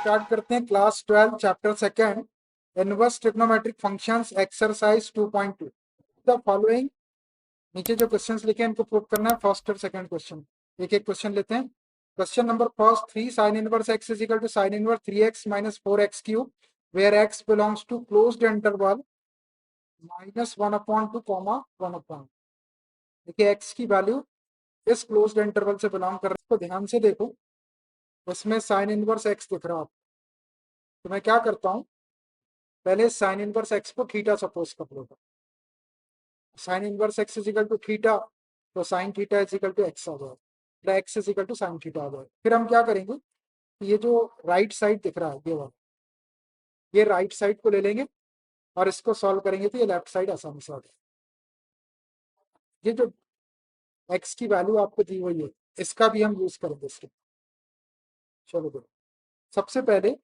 Start करते हैं class 12 chapter second inverse trigonometric functions exercise 2.2 the following. नीचे जो क्वेश्चंस लिखे हैं इनको प्रूव करना है, फर्स्ट और सेकंड क्वेश्चन। एक एक क्वेश्चन लेते हैं। Question number first, 3 sin inverse x is equal to sin inverse 3x minus 4x cube where x belongs to closed interval -1/2 comma 1/। देखिए x की वैल्यू इस क्लोज्ड इंटरवल से बिलोंग कर रही है, इसको ध्यान से देखो। उसमें sin इनवर्स x दिख रहा है, तो मैं क्या करता हूँ, पहले साइन इनवर्स एक्स को थीटा सपोज कर लो। Sine inverse x is equal to theta, तो sine theta is equal to x आ जाएगा, x is equal to sine theta आ जाएगा। फिर हम क्या करेंगे, ये जो राइट साइड दिख रहा है ये वाला, ये राइट साइड को ले लेंगे और इसको सॉल्व करेंगे तो ये लेफ्ट साइड आसानी से आ जाएगा। ये जो एक्स की वैल्यू आपको दी हुई है इसका भी हम यूज करेंगे इसके। चलो देखो, सबसे पहले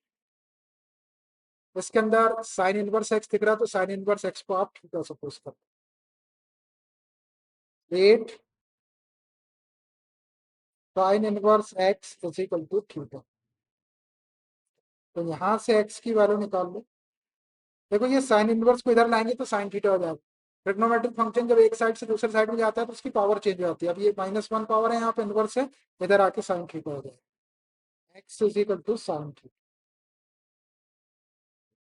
इसके अंदर साइन इनवर्स एक्स दिख रहा है, तो साइन इनवर्स एक्स को आप थीटा सपोज कर 8 sine inverse x is equal to theta. तो यहां से एक्स की वैल्यू निकाल लो। देखो ये साइन इनवर्स को इधर लाएंगे तो साइन थीटा हो जाएगा। ट्रिग्नोमेट्रिक फंक्शन जब एक साइड से दूसरे साइड में जाता है तो उसकी पावर चेंज हो जाती है। अब ये -1 पावर है यहाँ पे इनवर्स है, इधर आके साइन थीटा हो जाएगा। X is equal to sine theta.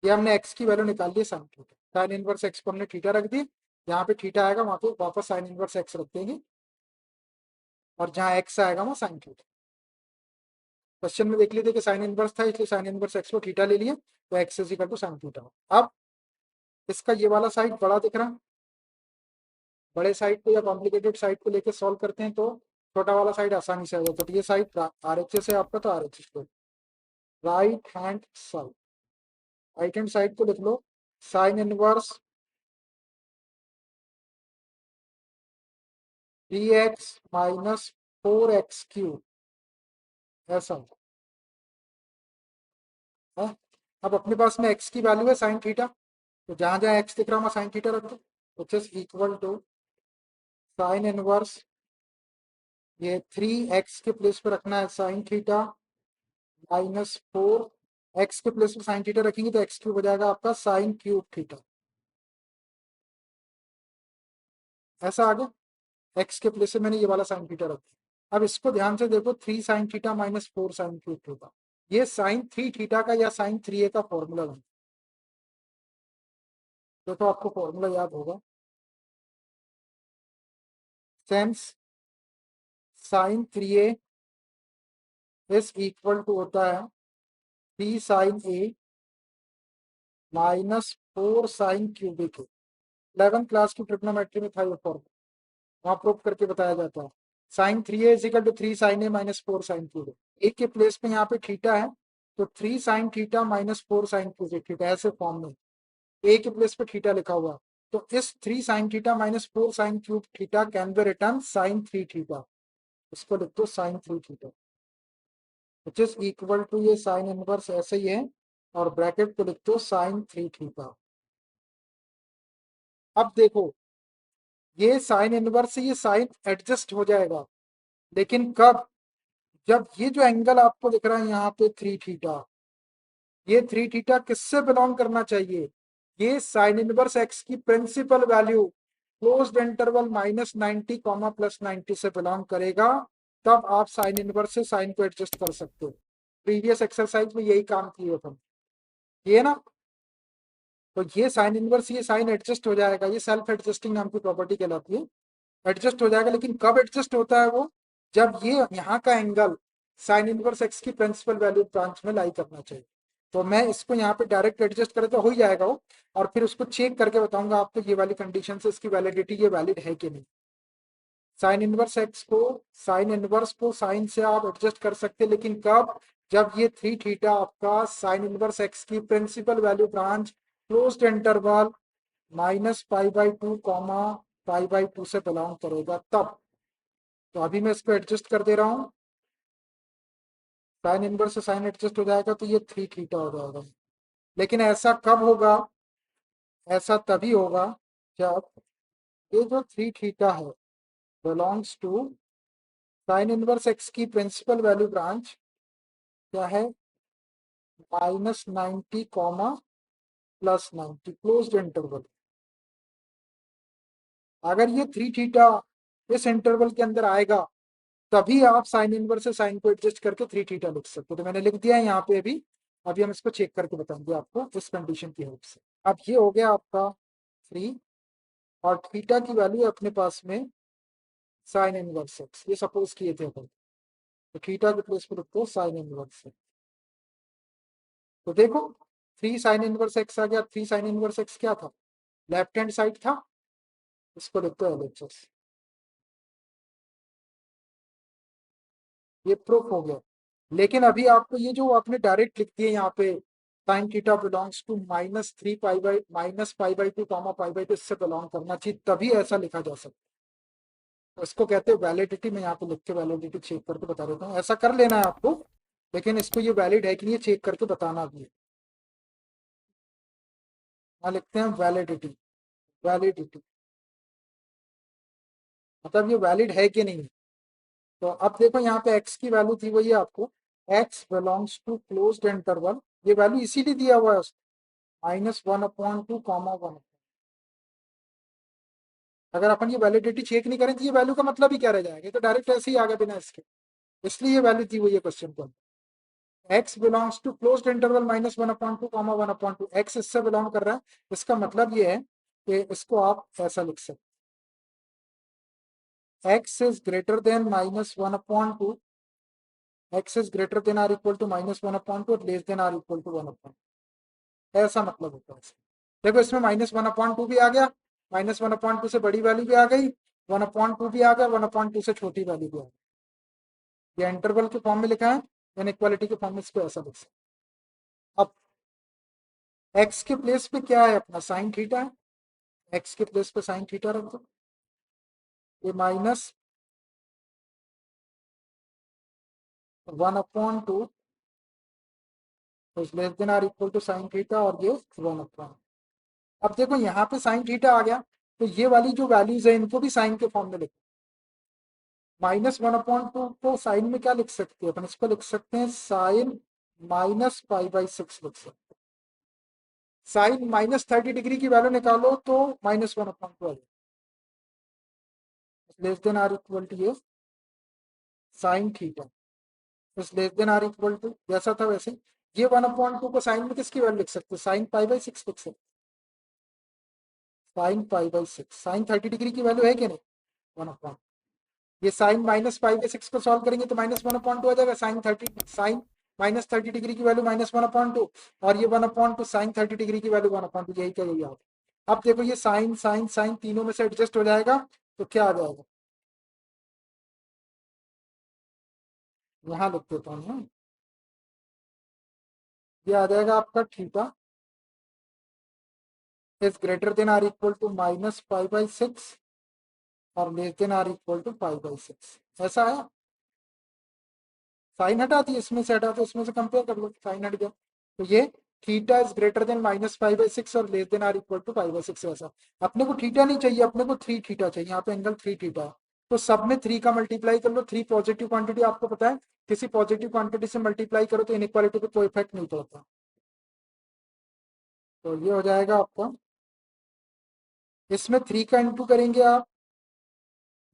ये हमने एक्स की वैल्यू निकाल दी sine theta. Sine inverse x को हमने थीटा रख दी, यहाँ पे थीटा आएगा वहां पे वापस साइन इनवर्स एक्स रख देंगे और जहाँ एक्स आएगा वहाँ साइन थीटा। क्वेश्चन में देख लीजिए कि साइन इनवर्स था इसलिए साइन इनवर्स एक्स को थीटा ले लिए, तो x is equal to sine theta. अब इसका ये वाला साइड बड़ा दिख रहा है, बड़े साइड को या कॉम्प्लिकेटेड साइड को लेके सॉल्व करते हैं तो छोटा वाला साइड आसानी से आ जाता है। तो ये साइड आर एच एस है आपका, तो आर एच एस को right hand side, right hand side को लिख लो sine inverse 3x minus 4x cube, ऐसा है। अब अपने पास में x की वैल्यू है साइन थीटा, तो जहां जहां x दिख रहा है साइन थीटा रख दो, which is equal to sine inverse, ये 3x के प्लेस पे रखना है साइन थीटा -4, एक्स के प्लेस पे साइन थीटा रखेंगे तो एक्स क्यूब हो जाएगा आपका साइन क्यूब थीटा। ऐसा आ गया, एक्स के प्लेस पे मैंने ये वाला साइन थीटा रख दिया। अब इसको ध्यान से देखो, 3 sine theta -4 sine cube theta, ये साइन 3 थीटा का या साइन 3a का फॉर्मूला बन। देखो आपको फॉर्मूला याद होगा, since sine 3a is equal to होता है 3 sine a -4 sine cubic. 11 class की ट्रिग्नोमेट्री में था ये फॉर्मूला, वहां प्रूव करके बताया जाता है। Sine 3a is equal to 3 sine a -4 sine cubic. A के प्लेस पे यहाँ पे थीटा है, तो 3 sine theta -4 sine cubic theta, ऐसे फॉर्म में ए के प्लेस पे थीटा लिखा हुआ। तो इस 3 sine theta -4 sine cube theta can be written sine 3 theta, इसको लिख दो sine 3 theta, which is equal to ये साइन इनवर्स ऐसे ही है और ब्रैकेट को लिख दो साइन 3 थीटा। अब देखो ये साइन इनवर्स से ये साइन एडजस्ट हो जाएगा, लेकिन कब, जब ये जो एंगल आपको दिख रहा है यहाँ पे 3 थीटा, ये 3 थीटा किससे बिलोंग करना चाहिए, ये साइन इनवर्स एक्स की principal value closed interval -90 comma +90 से बिलोंग करेगा। तब आप साइन इनवर्स से साइन को एडजस्ट कर सकते हो। प्रीवियस एक्सरसाइज में यही काम किए थे ये ना। तो ये साइन इनवर्स, ये साइन एडजस्ट हो जाएगा, ये सेल्फ एडजस्टिंग नाम की प्रॉपर्टी कहलाती है। एडजस्ट हो जाएगा, लेकिन कब एडजस्ट होता है वो, जब ये यहाँ का एंगल साइन इनवर्स एक्स की प्रिंसिपल वैल्यू ब्रांच में लाई करना चाहिए। तो मैं इसको यहाँ पे डायरेक्ट एडजस्ट करे तो हो ही जाएगा वो, और फिर उसको चेक करके बताऊंगा आपको ये वाली कंडीशन से इसकी वैलिडिटी ये वैलिड है कि नहीं। साइन इनवर्स एक्स को, साइन इनवर्स को साइन से आप एडजस्ट कर सकते, लेकिन कब, जब ये 3 थीटा आपका साइन इनवर्स एक्स की principal value branch closed interval -π/2 comma π/2 से बिलोंग करेगा तब। तो अभी मैं इसको एडजस्ट कर दे रहा हूँ, साइन इनवर्स से साइन एडजस्ट हो जाएगा तो ये 3 थीटा हो जाएगा। लेकिन ऐसा कब होगा, ऐसा तभी होगा जब ये जो 3 थीटा है belongs to sine inverse x की प्रिंसिपल वैल्यू ब्रांच क्या है, -90 कॉमा +90 क्लोज्ड इंटरवल। अगर ये 3 थीटा इस इंटरवल के अंदर आएगा तभी आप साइन इनवर्स से साइन को एडजस्ट करके 3 थीटा लिख सकते हो। तो मैंने लिख दिया है यहाँ पे अभी। अभी हम इसको चेक करके बताएंगे आपको इस कंडीशन की हेल्प से। अब ये हो गया आपका 3 और थीटा की वैल्यू है अपने पास में साइन इनवर्स एक्स, ये सपोज किए थे अपन। तो थीटा के प्लेस पे लिखते हो साइन इनवर्स एक्स। तो देखो 3 साइन इनवर्स एक्स आ गया। 3 साइन इनवर्स एक्स क्या था, लेफ्ट हैंड साइड था। इसको लिखते हो एलएचएस। ये प्रूफ हो गया। लेकिन अभी आपको ये जो आपने डायरेक्ट लिख दिए यहाँ पे sine theta belongs to -3 pi by -pi by 2 comma pi by 2, इससे बिलोंग करना चाहिए तभी ऐसा लिखा जा सकता है। इसको कहते हैं वैलिडिटी। मैं यहाँ पे लिख के वैलिडिटी चेक करके बता देता हूँ। ऐसा कर लेना है आपको, लेकिन इसको ये वैलिड है कि नहीं चेक करके बताना भी है। यहाँ लिखते हैं वैलिडिटी। वैलिडिटी मतलब ये वैलिड है कि नहीं। तो अब देखो यहाँ पे x की वैल्यू थी वही आपको, x belongs to closed interval. ये वैल्यू इसीलिए दिया हुआ है -1/2 कॉमा 1। अगर अपन ये वैलिडिटी चेक नहीं करें तो ये वैल्यू का मतलब ही क्या रह जाएगा, तो डायरेक्ट ऐसे ही आ गया बिना इसके। इसलिए ये वैल्यू दी हुई है क्वेश्चन को। x belongs to closed interval -1/2 comma 1/2। x इससे बिलोंग कर रहा है, इसका मतलब ये है कि इसको आप ऐसा लिख सकते x is greater than -1/2, x is greater than or equal to -1/2 और less than or equal to 1/2। ऐसा मतलब होता है इसका। देखो इसमें -1/2 भी आ गया, -1/2 से बड़ी वैल्यू भी आ गई, 1/2 भी आ गया, 1/2 से छोटी वैल्यू भी आ गई। ये इंटरवल के फॉर्म में लिखा है, इनइक्वालिटी के फॉर्म में इसको ऐसा लिख सकते। अब x के प्लेस पे क्या है अपना साइन थीटा है, x के प्लेस पे साइन थीटा रख दो। ये -1/2 less than or equal to sine theta और ये 1/2। अब देखो यहाँ पे साइन थीटा आ गया, तो ये वाली जो वैल्यूज है इनको भी साइन के फॉर्म में लिखो। -1/2 को साइन में क्या लिख सकते हैं अपन, इसको लिख सकते हैं साइन -पाई/6 लिख सकते हैं। साइन -30 डिग्री की वैल्यू निकालो तो -1/2 आ जाए, less than or equal to ये sine theta is less than or equal to, जैसा था वैसे। ये 1/2 को साइन में किसकी वैल्यू लिख सकते हैं, साइन पाई/6 लिख सकते। साइन पाई/6 साइन 30 डिग्री की वैल्यू है कि नहीं, 1/2। ये साइन -पाई/6 को सॉल्व करेंगे तो -1/2 आ जाएगा। साइन -30 डिग्री की वैल्यू -1/2 और ये 1/2 साइन 30 डिग्री की वैल्यू 1/2, यही क्या यही आप। अब देखो ये साइन साइन साइन तीनों में से एडजस्ट हो जाएगा, तो क्या आ जाएगा, यहाँ लिख देता हूँ। ये आ जाएगा आपका theta is greater than or equal to -पाई/6 और less than or equal to पाई/6। ऐसा है। साइन हटा दी, इसमें से हटा तो इसमें से कंपेयर कर लो, साइन हट गया। तो ये थीटा इज ग्रेटर देन -पाई/6 और less than or equal to पाई/6। ऐसा अपने को थीटा नहीं चाहिए, अपने को 3 थीटा चाहिए। यहाँ पे एंगल 3 थीटा है, तो सब में 3 का मल्टीप्लाई कर लो। 3 पॉजिटिव क्वांटिटी आपको पता है, किसी पॉजिटिव क्वांटिटी से मल्टीप्लाई करो तो इनइक्वालिटी पे कोई इफेक्ट नहीं पड़ता। तो ये हो जाएगा आपका, इसमें 3 का इंटू करेंगे आप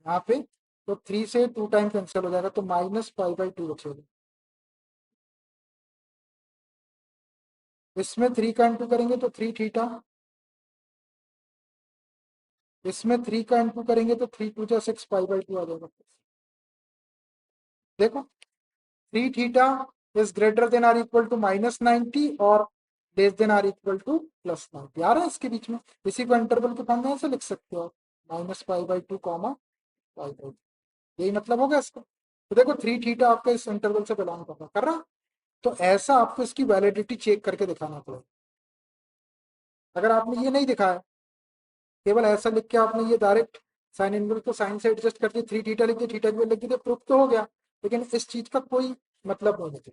यहाँ पे, तो 3 से 2 टाइम कैंसिल हो जाएगा, तो -पाई/2 बचेगा। इसमें 3 का इंटू करेंगे तो 3 थीटा, इसमें 3 का इंटू करेंगे तो 3 × 2 = 6 पाई/2 आ जाएगा। देखो 3 theta is greater than or equal to -90 और less than or equal to +90 आ रहा है इसके बीच में। इसी को इंटरवल के फॉर्म में ऐसे लिख सकते हो, -पाई/2 कॉमा पाई/2। यही मतलब होगा इसका। तो देखो 3 थीटा आपका इस इंटरवल से बिलोंग कर रहा। तो ऐसा आपको इसकी वैलिडिटी चेक करके दिखाना पड़ेगा। अगर आपने ये नहीं दिखाया, केवल ऐसा लिख के आपने ये डायरेक्ट साइन इनवर्स को साइन से एडजस्ट करके 3 थीटा लिख दिया, थीटा की वैल्यू लिख दी, प्रूफ तो हो गया। लेकिन इस चीज का कोई मतलब नहीं है।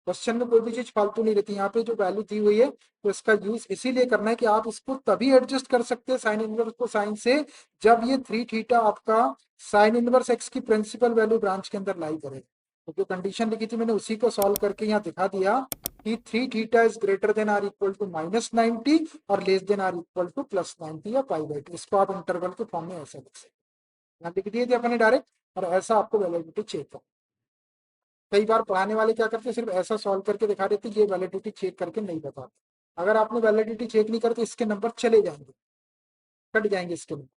क्वेश्चन में कोई भी चीज फालतू नहीं रहती। यहाँ पे जो वैल्यू दी हुई है तो इसका यूज इसीलिए करना है कि आप इसको तभी एडजस्ट कर सकते हैं साइन इनवर्स को साइन से, जब ये 3 थीटा आपका साइन इनवर्स एक्स की प्रिंसिपल वैल्यू ब्रांच के अंदर लाई करे। तो जो कंडीशन लिखी थी मैंने उसी को सॉल्व करके यहाँ दिखा दिया कि 3 theta is greater than or equal to -90 और less than or equal to +90 या π/2। इसको आप इंटरवल के फॉर्म में ऐसा लिख सकते, यहाँ लिख दिए थे अपने डायरेक्ट, और ऐसा आपको वैलिडिटी चेक कर। कई बार पढ़ाने वाले क्या करते, सिर्फ ऐसा सॉल्व करके दिखा देते, ये वैलिडिटी चेक करके नहीं बताते। अगर आपने वैलिडिटी चेक नहीं करते इसके नंबर चले जाएंगे, कट जाएंगे इसके नंबर।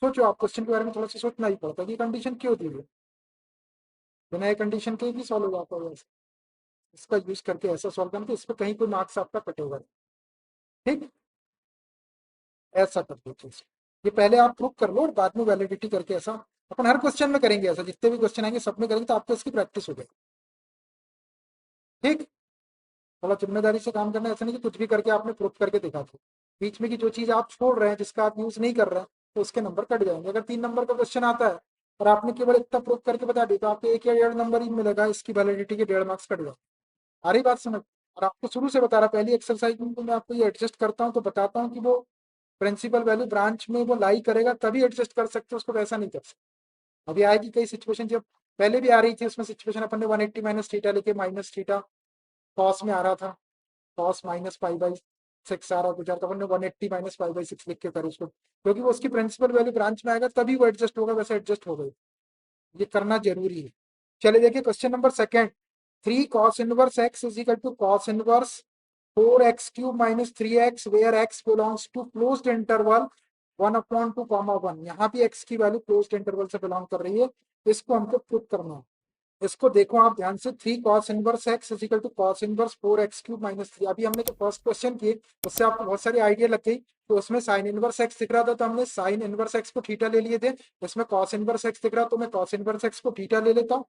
सोचो, आप क्वेश्चन के बारे में थोड़ा सा सोचना ही पड़ता है कि कंडीशन क्यों दी है, बिना ये कंडीशन के भी सॉल्व हो जाता है। इसका यूज करके ऐसा सॉल्व करना तो इस पर कहीं कोई मार्क्स आपका कटेगा, ठीक, ऐसा कर दीजिए। ये पहले आप प्रूव कर लो और बाद में वैलिडिटी करके ऐसा अपन हर क्वेश्चन में करेंगे, ऐसा जितने भी क्वेश्चन आएंगे सब में करेंगे तो आपको इसकी प्रैक्टिस हो जाएगी, ठीक। थोड़ा जिम्मेदारी से काम करना, ऐसा नहीं कि कुछ भी करके आपने प्रूव करके दिखा दिया। बीच में की जो चीज आप छोड़ रहे हैं, जिसका आप यूज नहीं कर रहे हैं, तो उसके नंबर कट जाएंगे। अगर 3 नंबर का क्वेश्चन आता है और आपने केवल इतना प्रूव करके बता दिया तो आपको 1 या 1.5 नंबर ही मिलेगा, इसकी वैलिडिटी के 1.5 मार्क्स कट जाए। आ रही बात समझ। और आपको शुरू से बता रहा, पहली एक्सरसाइज में तो मैं आपको ये एडजस्ट करता हूँ तो बताता हूँ कि वो प्रिंसिपल वैल्यू ब्रांच में वो लाई करेगा तभी एडजस्ट कर सकते हो, उसको वैसा नहीं कर सकते। अभी आएगी कई सिचुएशन, जब पहले भी आ रही थी उसमें सिचुएशन, अपन ने 180 माइनस थीटा लेके माइनस थीटा कॉस में आ रहा था, कॉस -π/6 आ रहा गुजर, तो अपन ने 180 -π/6 लिख के कर उसको, क्योंकि वो उसकी प्रिंसिपल वैल्यू ब्रांच में आएगा तभी वो एडजस्ट होगा, वैसे एडजस्ट हो गई। ये करना जरूरी है। चलिए देखिए question number second, 3 cos−1x is equal to cos−1 4x³ -3x where x belongs to closed interval 1/2, 1। यहाँ भी x की वैल्यू क्लोज्ड इंटरवल से बिलोंग कर रही है, इसको हमको प्रूव करना है। इसको देखो आप ध्यान से, 3 cos−1x is equal to cos−1 4x³ -3। अभी हमने जो फर्स्ट क्वेश्चन किए उससे आपको बहुत सारी आइडिया लग गई। तो उसमें sin−1x दिख रहा था तो हमने sin−1x को थीटा ले लिए थे, उसमें cos−1x दिख रहा तो मैं cos−1x को थीटा ले लेता हूँ,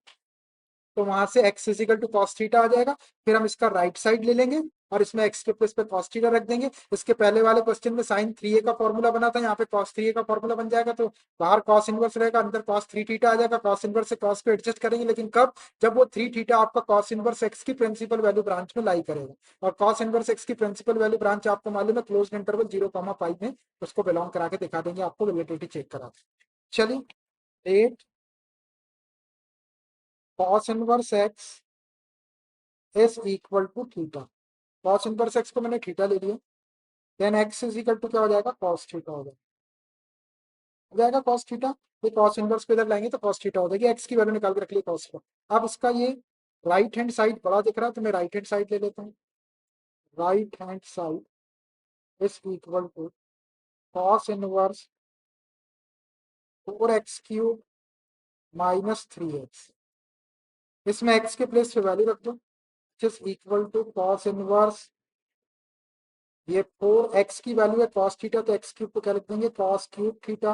तो वहां से x is equal to cos theta आ जाएगा। फिर हम इसका राइट साइड ले लेंगे और इसमें x के प्लेस पे कॉस थीटा रख देंगे। इसके पहले वाले क्वेश्चन में साइन 3a का फॉर्मूला बना था, यहाँ पे कॉस 3a का फॉर्मूला बन जाएगा, तो बाहर कॉस इनवर्स रहेगा, अंदर कॉस 3 थीटा आ जाएगा। कॉस इनवर्स से कॉस को एडजस्ट करेंगे, लेकिन कब, जब वो 3 थीटा आपका कॉस इनवर्स एक्स की प्रिंसिपल वैल्यू ब्रांच में लाई करेगा। और कॉस इनवर्स एक्स की प्रिंसिपल वैल्यू ब्रांच आपको मालूम है क्लोज इंटरवल 0,5 में, उसको बिलोंग करा के दिखा देंगे आपको, रिलेटिविटी चेक करा। चलिए 8 cos inverse x is equal to theta, cos inverse x को मैंने थीटा ले लिया, then x is equal to क्या हो जाएगा, कॉस थीटा हो जाएगा कॉस थीटा। ये कॉस इनवर्स को इधर लाएंगे तो कॉस थीटा हो जाएगी, एक्स की वैल्यू निकाल के रख लिया कॉस थीटा। अब इसका ये राइट हैंड साइड बड़ा दिख रहा है तो मैं राइट हैंड साइड ले लेता हूँ। Right hand side is equal to cos inverse 4x³ -3x। इसमें एक्स के प्लेस पे वैल्यू रख दो, is equal to cos inverse, ये 4x की वैल्यू है कॉस थीटा, तो x³ को क्या लिख देंगे, cos³ थीटा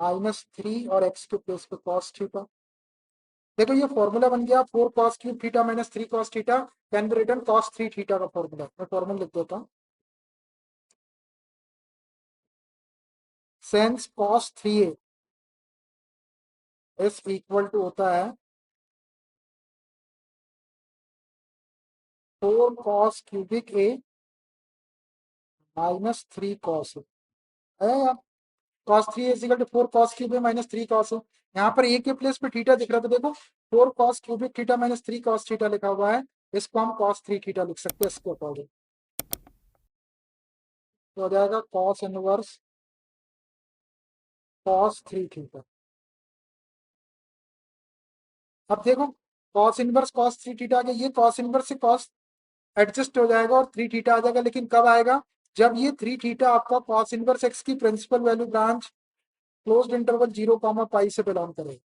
-3 और x के प्लेस पे cos थीटा। देखो ये फॉर्मूला बन गया 4 cos³ theta -3 cos theta can be written cos 3 theta का फॉर्मूला। मैं फॉर्मूला लिख देता हूँ, since cos 3a is equal to होता है 4 cos³ a -3 cos है यार, cos 3 is equal to 4 cos³ a -3 cos। यहाँ पर a के प्लेस पे थीटा दिख रहा था, देखो 4 cos³ थीटा -3 cos थीटा लिखा हुआ है, इसको हम cos 3 थीटा लिख सकते हैं इसके अकॉर्डिंग। तो हो जाएगा cos इनवर्स cos 3 थीटा। अब देखो cos इनवर्स cos 3 थीटा आ गया, ये cos इनवर्स से cos एडजस्ट हो जाएगा और 3 थीटा आ जाएगा, लेकिन कब आएगा, जब ये 3 थीटा आपका cos इनवर्स x की principal value branch closed interval 0,π से बिलोंग करेगा।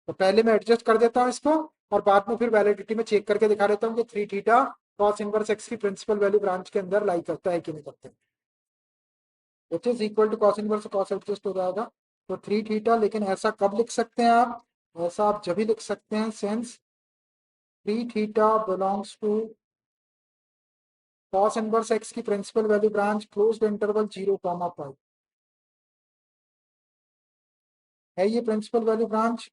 तो पहले मैं एडजस्ट कर देता हूँ इसको और बाद में फिर वैलिडिटी में चेक करके दिखा देता हूँ कि 3 थीटा cos इनवर्स x की प्रिंसिपल वैल्यू ब्रांच के अंदर लाई करता है कि नहीं करता है। Which is equal to cos inverse cos adjust हो जाएगा, तो 3 थीटा। लेकिन ऐसा कब लिख सकते हैं आप, ऐसा आप जब भी लिख सकते हैं since 3 theta belongs to cos inverse x की principal value branch closed interval 0,π है। ये principal value branch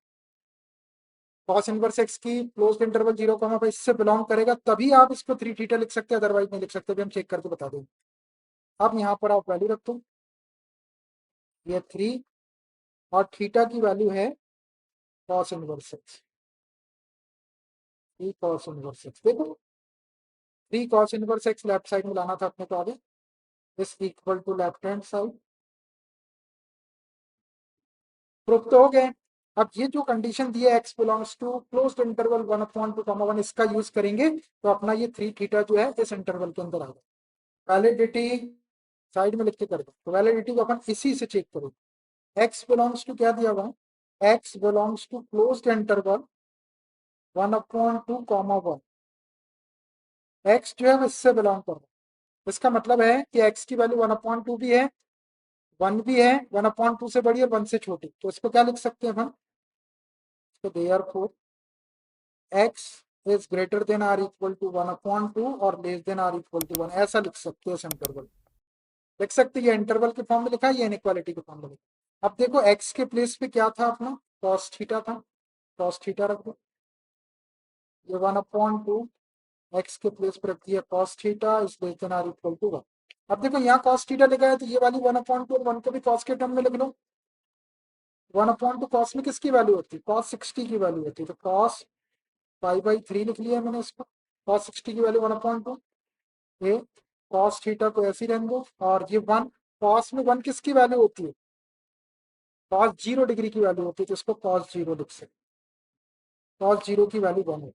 cos inverse x की क्लोज्ड इंटरवल 0,5 इससे बिलोंग करेगा, तभी आप इसको 3 थीटा लिख सकते हैं, अदरवाइज नहीं लिख सकते, भी हम चेक करके बता देंगे। अब यहाँ पर आप वैल्यू रख दो, ये 3 और थीटा की वैल्यू है cos inverse x, 3 cos inverse x. देखो 3 cos inverse x left side में लाना था अपने को आगे, is equal to left hand side. Proof तो हो गए। अब ये जो कंडीशन दी है x belongs to closed interval 1/2 इसका यूज करेंगे तो अपना ये 3 थीटा जो है इस इंटरवल के अंदर आ जाए। वैलिडिटी साइड में लिख के कर दो, तो वैलिडिटी को अपन इसी से चेक करेंगे। एक्स बिलोंग्स टू क्या दिया हुआ है, x belongs to closed interval 1/2, 1। X जो है वो इससे बिलोंग कर रहा है, इसका मतलब है कि एक्स की वैल्यू 1/2 भी है, 1 भी है, 1/2 से बड़ी और 1 से छोटी, तो इसको क्या लिख सकते हैं अपन, तो therefore x is greater than or equal to 1/2 और less than or equal to 1, ऐसा लिख सकते हैं इस इंटरवल। लिख सकते हैं, ये इंटरवल के फॉर्म में लिखा है, ये इनइक्वालिटी के फॉर्म में लिखा। अब देखो एक्स के प्लेस पे क्या था अपना, कॉस थीटा था, कॉस थीटा रख दो, ये 1/2 एक्स के प्लेस पर रख दिया cos theta is less than or equal to 1। अब देखो यहाँ कॉस थीटा लिखा है तो ये वाली 1/2 और 1 को भी कॉस के टर्म में लिख लो। 1/2 कॉस में किसकी वैल्यू होती है, कॉस 60 की वैल्यू होती है, तो कॉस पाई/3 लिख लिया मैंने इसको, कॉस 60 की वैल्यू 1/2, ये कॉस थीटा को ऐसे ही रहने दो, और ये 1, कॉस में 1 किसकी वैल्यू होती है, कॉस 0 डिग्री की वैल्यू होती है, तो इसको कॉस 0 लिख सकते, कॉस 0 की वैल्यू 1 है।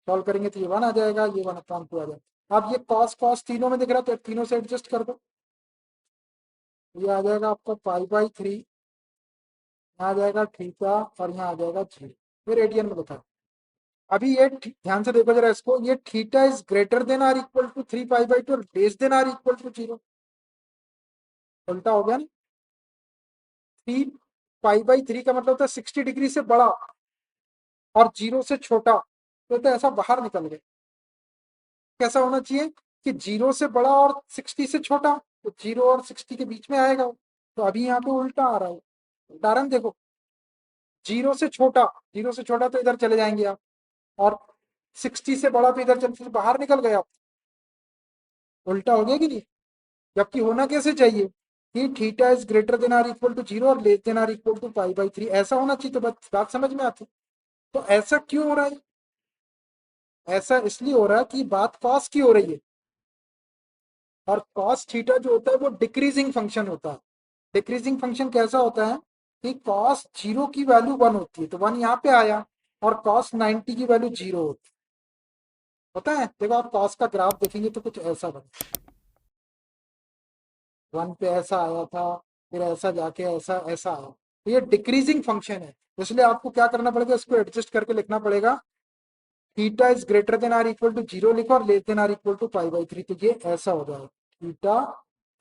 सॉल्व करेंगे तो ये 1 आ जाएगा, ये 1/2 आ जाएगा। अब ये कॉस कॉस तीनों में दिख रहा है तो तीनों से एडजस्ट कर दो, ये आ जाएगा आपका पाई/3, यहाँ आ जाएगा थीटा और यहाँ आ जाएगा 0, फिर रेडियन में लिखा है। अभी ये ध्यान से देखो जरा इसको, ये theta is greater than or equal to 3 पाई/2 और less than or equal to 0, उल्टा हो गया ना। 3 पाई/3 का मतलब होता है 60 डिग्री से बड़ा और 0 से छोटा, तो ऐसा बाहर निकल गया। कैसा होना चाहिए कि 0 से बड़ा और 60 से छोटा, तो 0 और 60 के बीच में आएगा, तो अभी यहाँ पे उल्टा आ रहा है। उदाहरण देखो, 0 से छोटा, 0 से छोटा तो इधर चले जाएंगे आप, और 60 से बड़ा तो इधर चलते बाहर निकल गया, उल्टा हो गया कि नहीं। जबकि होना कैसे चाहिए कि theta is greater than or equal to 0 और less than or equal to पाई/3, ऐसा होना चाहिए, तो बात समझ में आती। तो ऐसा क्यों हो रहा है, ऐसा इसलिए हो रहा है कि बात कॉस की हो रही है, और कॉस थीटा जो होता है वो डिक्रीजिंग फंक्शन होता है। डिक्रीजिंग फंक्शन कैसा होता है कि कॉस 0 की वैल्यू 1 होती है, तो 1 यहाँ पे आया, और कॉस 90 की वैल्यू 0 होती है, पता है। देखो आप कॉस का ग्राफ देखेंगे तो कुछ ऐसा बना, 1 पे ऐसा आया था, फिर ऐसा जाके ऐसा ऐसा आया, तो ये डिक्रीजिंग फंक्शन है, इसलिए आपको क्या करना पड़ेगा, इसको एडजस्ट करके लिखना पड़ेगा। Theta is greater than or equal to 0 लिखो और less than or equal to पाई/3, तो ये ऐसा हो जाएगा, theta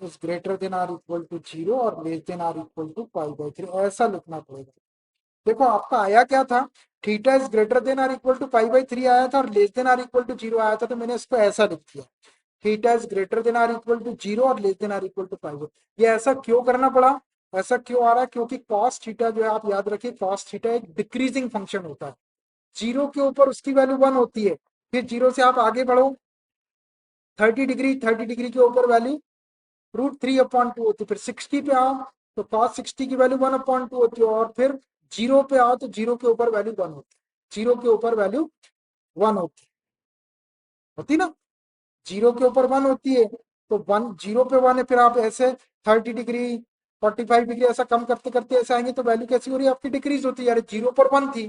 is greater than or equal to 0 और less than or equal to पाई/3, ऐसा लिखना पड़ेगा। देखो आपका आया क्या था, theta is greater than or equal to पाई/3 आया था और less than or equal to 0 आया था, तो मैंने इसको ऐसा लिख दिया, theta is greater than or equal to 0 और less than or equal to पाई/3। ये ऐसा क्यों करना पड़ा, ऐसा क्यों आ रहा है, क्योंकि कॉस थीटा जो है, आप याद रखिए कॉस थीटा एक डिक्रीजिंग फंक्शन होता है, 0 के ऊपर उसकी वैल्यू 1 होती है, फिर 0 से आप आगे बढ़ो 30 डिग्री, 30 डिग्री के ऊपर वैल्यू √3/2 होती है, फिर 60 पे आओ तो कॉस 60 की वैल्यू 1/2 होती है, और फिर 0 पे आओ तो 0 के ऊपर वैल्यू 1 होती है, 0 के ऊपर वैल्यू 1 होती ना, 0 के ऊपर 1 होती है, तो 1 0 पे 1 है, फिर आप ऐसे 30 डिग्री, 45 डिग्री ऐसा कम करते करते ऐसे आएंगे, तो वैल्यू कैसी हो रही है आपकी, डिक्रीज होती है, यार 0 पर 1 थी,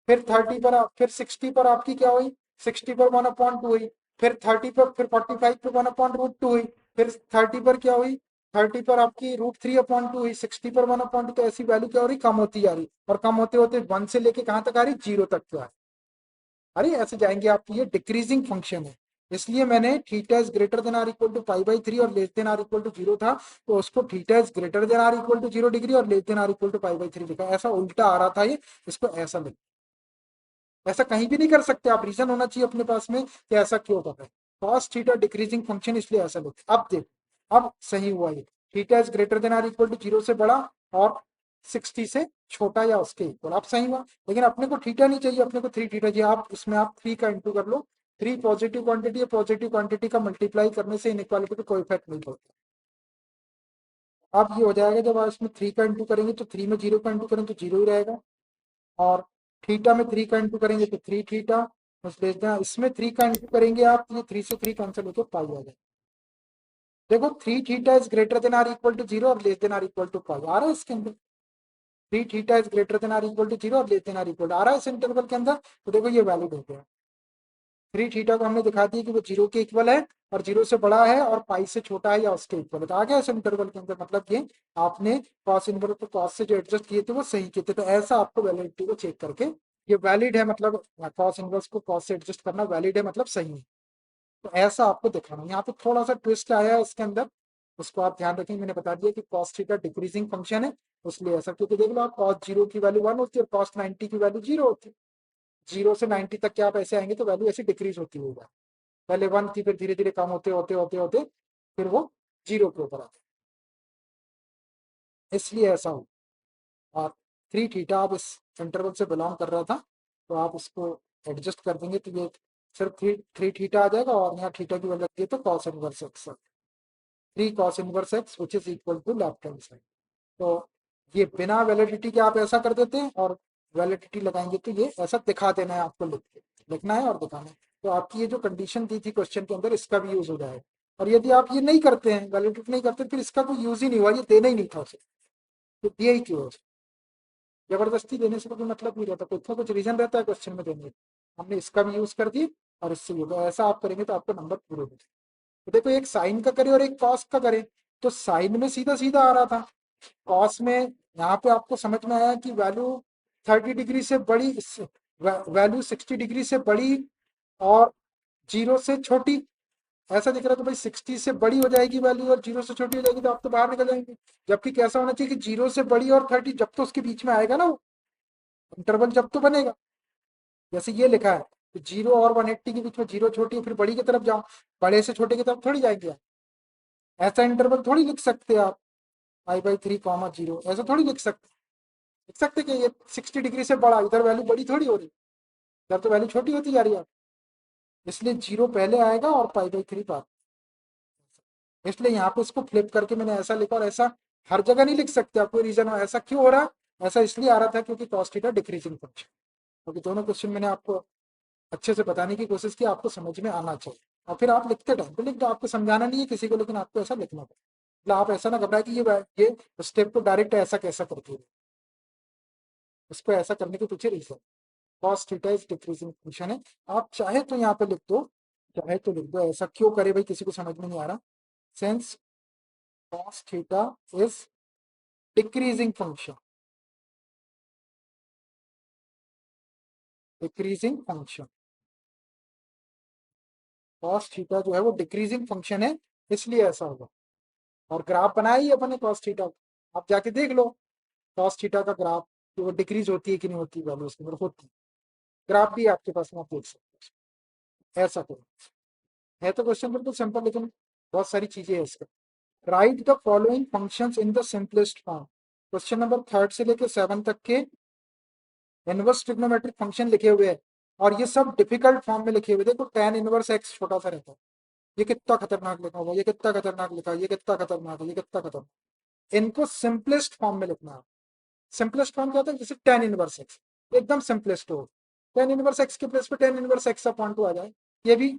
फिर 30 पर फिर 60 पर आपकी क्या हुई, 60 पर 1/2 हुई, फिर 30 पर, फिर 45 पर 1/√2 हुई, फिर 30 पर क्या हुई, 30 पर आपकी √3/2 हुई, 60 पर 1/2, तो ऐसी वैल्यू क्या हो रही, कम होती जा रही, और कम होते होते 1 से लेके कहां तक आ रही, 0 तक तो आ रही। अरे ऐसे जाएंगे आप, ये डिक्रीजिंग फंक्शन है, इसलिए मैंने theta is greater than or equal to पाई/3 और less than or equal to 0 था, तो उसको theta is greater than or equal to 0 degree और less than or equal to पाई/3 लिखा, ऐसा उल्टा आ रहा था ये, इसको ऐसा लिखा। ऐसा कहीं भी नहीं कर सकते आप, रीजन होना चाहिए अपने पास में कि ऐसा क्यों कर रहे हैं, कॉस थीटा डिक्रीजिंग फंक्शन इसलिए ऐसा लिखते। अब देखो अब सही हुआ ये, theta is greater than or equal to 0 से बड़ा और 60 से छोटा या उसके इक्वल, आप सही हुआ। लेकिन अपने को थीटा नहीं चाहिए, अपने को 3 थीटा चाहिए, आप इसमें आप 3 का इंटू कर लो, 3 पॉजिटिव क्वांटिटी है, पॉजिटिव क्वांटिटी का मल्टीप्लाई करने से इनइक्वालिटी पे कोई इफेक्ट नहीं पड़ता। अब ये हो जाएगा, जब आप इसमें 3 का इंटू करेंगे तो 3 में 0 का इंटू करें तो 0 ही रहेगा, और थीटा में 3 का इंटू करेंगे तो 3 थीटा, बस लेस देन, इसमें 3 का इंटू करेंगे आप, ये 3 से 3 कैंसिल होकर पाई आ जाए। देखो 3 theta is greater than or equal to 0 और less than or equal to pi आ रहा है इसके अंदर। 3 theta is greater than or equal to 0 और less than or equal to आ रहा है इस इंटरवल के अंदर, तो देखो ये वैलिड हो गया। 3 थीटा को हमने दिखा दिया कि वो 0 के इक्वल है और 0 से बड़ा है और पाई से छोटा है या उसके इक्वल है, तो आ गया इस इंटरवल के अंदर, मतलब ये आपने कॉस इनवर्स को कॉस से जो एडजस्ट किए थे वो सही किए थे, तो ऐसा आपको वैलिडिटी को चेक करके ये वैलिड है, मतलब कॉस इनवर्स को कॉस से एडजस्ट करना वैलिड है मतलब सही है, तो ऐसा आपको दिखाना। यहाँ पे थोड़ा सा ट्विस्ट आया है इसके अंदर, उसको आप ध्यान रखें, मैंने बता दिया कि कॉस थीटा डिक्रीजिंग फंक्शन है, इसलिए ऐसा, क्योंकि देख लो आप कॉस 0 की वैल्यू 1 होती है और कॉस 90 की वैल्यू 0 होती है, 0 से 90 तक के आप ऐसे आएंगे तो वैल्यू ऐसे डिक्रीज होती होगा, पहले 1 थी फिर धीरे धीरे कम होते होते होते होते फिर वो 0 के ऊपर आते, इसलिए ऐसा हो। और 3 थीटा आप इस इंटरवल से बिलोंग कर रहा था, तो आप इसको एडजस्ट कर देंगे तो ये सिर्फ 3 थीटा आ जाएगा, और यहाँ थीटा की वैल्यू लगती है तो cos inverse x, 3 cos inverse x which is equal to left hand side. तो ये बिना वैलिडिटी के आप ऐसा कर देते हैं, और वैलिडिटी लगाएंगे तो ये ऐसा दिखा देना है आपको, लिख के लिखना है और दिखाना है, तो आपकी ये जो कंडीशन दी थी क्वेश्चन के अंदर इसका भी यूज हो जाएगा। और यदि आप ये नहीं करते हैं, वैलिडिटी नहीं करते, फिर इसका कोई यूज ही नहीं हुआ, ये देना ही नहीं था उसे, तो दिया ही क्यों है? जबरदस्ती देने से तो कोई मतलब नहीं रहता, कुछ ना कुछ रीजन रहता है क्वेश्चन में देने का। हमने इसका भी यूज कर दिया और इससे भी होगा, ऐसा आप करेंगे तो आपको नंबर पूरे हो। तो देखो एक साइन का करे और एक कॉस का करे, तो साइन में सीधा सीधा आ रहा था, कॉस में यहाँ पे आपको समझ में आया कि वैल्यू 30 डिग्री से बड़ी, वैल्यू 60 डिग्री से बड़ी और 0 से छोटी, ऐसा दिख रहा है तो भाई 60 से बड़ी हो जाएगी वैल्यू और 0 से छोटी हो जाएगी, तो आप तो बाहर निकल जाएंगे। जबकि कैसा होना चाहिए कि 0 से बड़ी और 30 जब तो उसके बीच में आएगा ना वो इंटरवल, जब तो बनेगा। जैसे ये लिखा है कि 0 और 180 के बीच में 0 छोटी है, फिर बड़ी की तरफ जाओ, बड़े से छोटे की तरफ थोड़ी जाएंगे, ऐसा इंटरवल थोड़ी लिख सकते आप, i/3, 0, ऐसा थोड़ी लिख सकते कि ये 60 डिग्री से बड़ा, इधर वैल्यू बड़ी थोड़ी हो रही, इधर तो वैल्यू छोटी होती जा रही है, इसलिए 0 पहले आएगा और π/3 बाद, इसलिए यहाँ पे इसको फ्लिप करके मैंने ऐसा लिखा, और ऐसा हर जगह नहीं लिख सकते, आपको रीजन हो ऐसा क्यों हो रहा है, ऐसा इसलिए आ रहा था क्योंकि cos थीटा डिक्रीजिंग फंक्शन, क्योंकि दोनों क्वेश्चन मैंने आपको अच्छे से बताने की कोशिश की, आपको समझ में आना चाहिए, और फिर आप लिखते टाइम तो लिख दो, आपको समझाना नहीं है किसी को, लेकिन आपको ऐसा लिखना पड़ेगा, मतलब आप ऐसा ना घबराए कि ये स्टेप को डायरेक्ट ऐसा कैसा करती है, उसको ऐसा करने के पीछे reason, cos theta is decreasing function है, आप चाहे तो यहाँ पे लिख दो, चाहे तो लिख दो, ऐसा क्यों करे भाई किसी को समझ में नहीं आ रहा, since cos theta is decreasing function, decreasing function, cos theta जो है वो डिक्रीजिंग फंक्शन है, इसलिए ऐसा होगा। और ग्राफ बनाया ही अपने कॉस थीटा, आप जाके देख लो कॉस थीटा का ग्राफ, कि वो डिक्रीज होती है कि नहीं होती, वैल्यू उसके अंदर होती है, ग्राफ भी आपके पास में आप देख सकते हो, ऐसा करो। है तो क्वेश्चन बिल्कुल सिंपल, लेकिन बहुत सारी चीजें है इसका। Right the following functions in the simplest form, question number 3 से लेकर 7 तक के इनवर्स ट्रिग्नोमेट्रिक फंक्शन लिखे हुए हैं, और ये सब डिफिकल्ट फॉर्म में लिखे हुए। देखो tan इनवर्स एक्स छोटा सा रहता है, ये कितना खतरनाक लिखा हुआ, ये कितना खतरनाक लिखा, ये कितना खतरनाक है, ये कितना खतरनाक, इनको सिंपलेस्ट फॉर्म में लिखना है। सिंपलेस्ट फॉर्म क्या होता है, जैसे tan इनवर्स एक्स एकदम सिंपलेस्ट हो, tan इनवर्स एक्स के प्लेस पे tan इनवर्स एक्स अपॉन 2 आ जाए, ये भी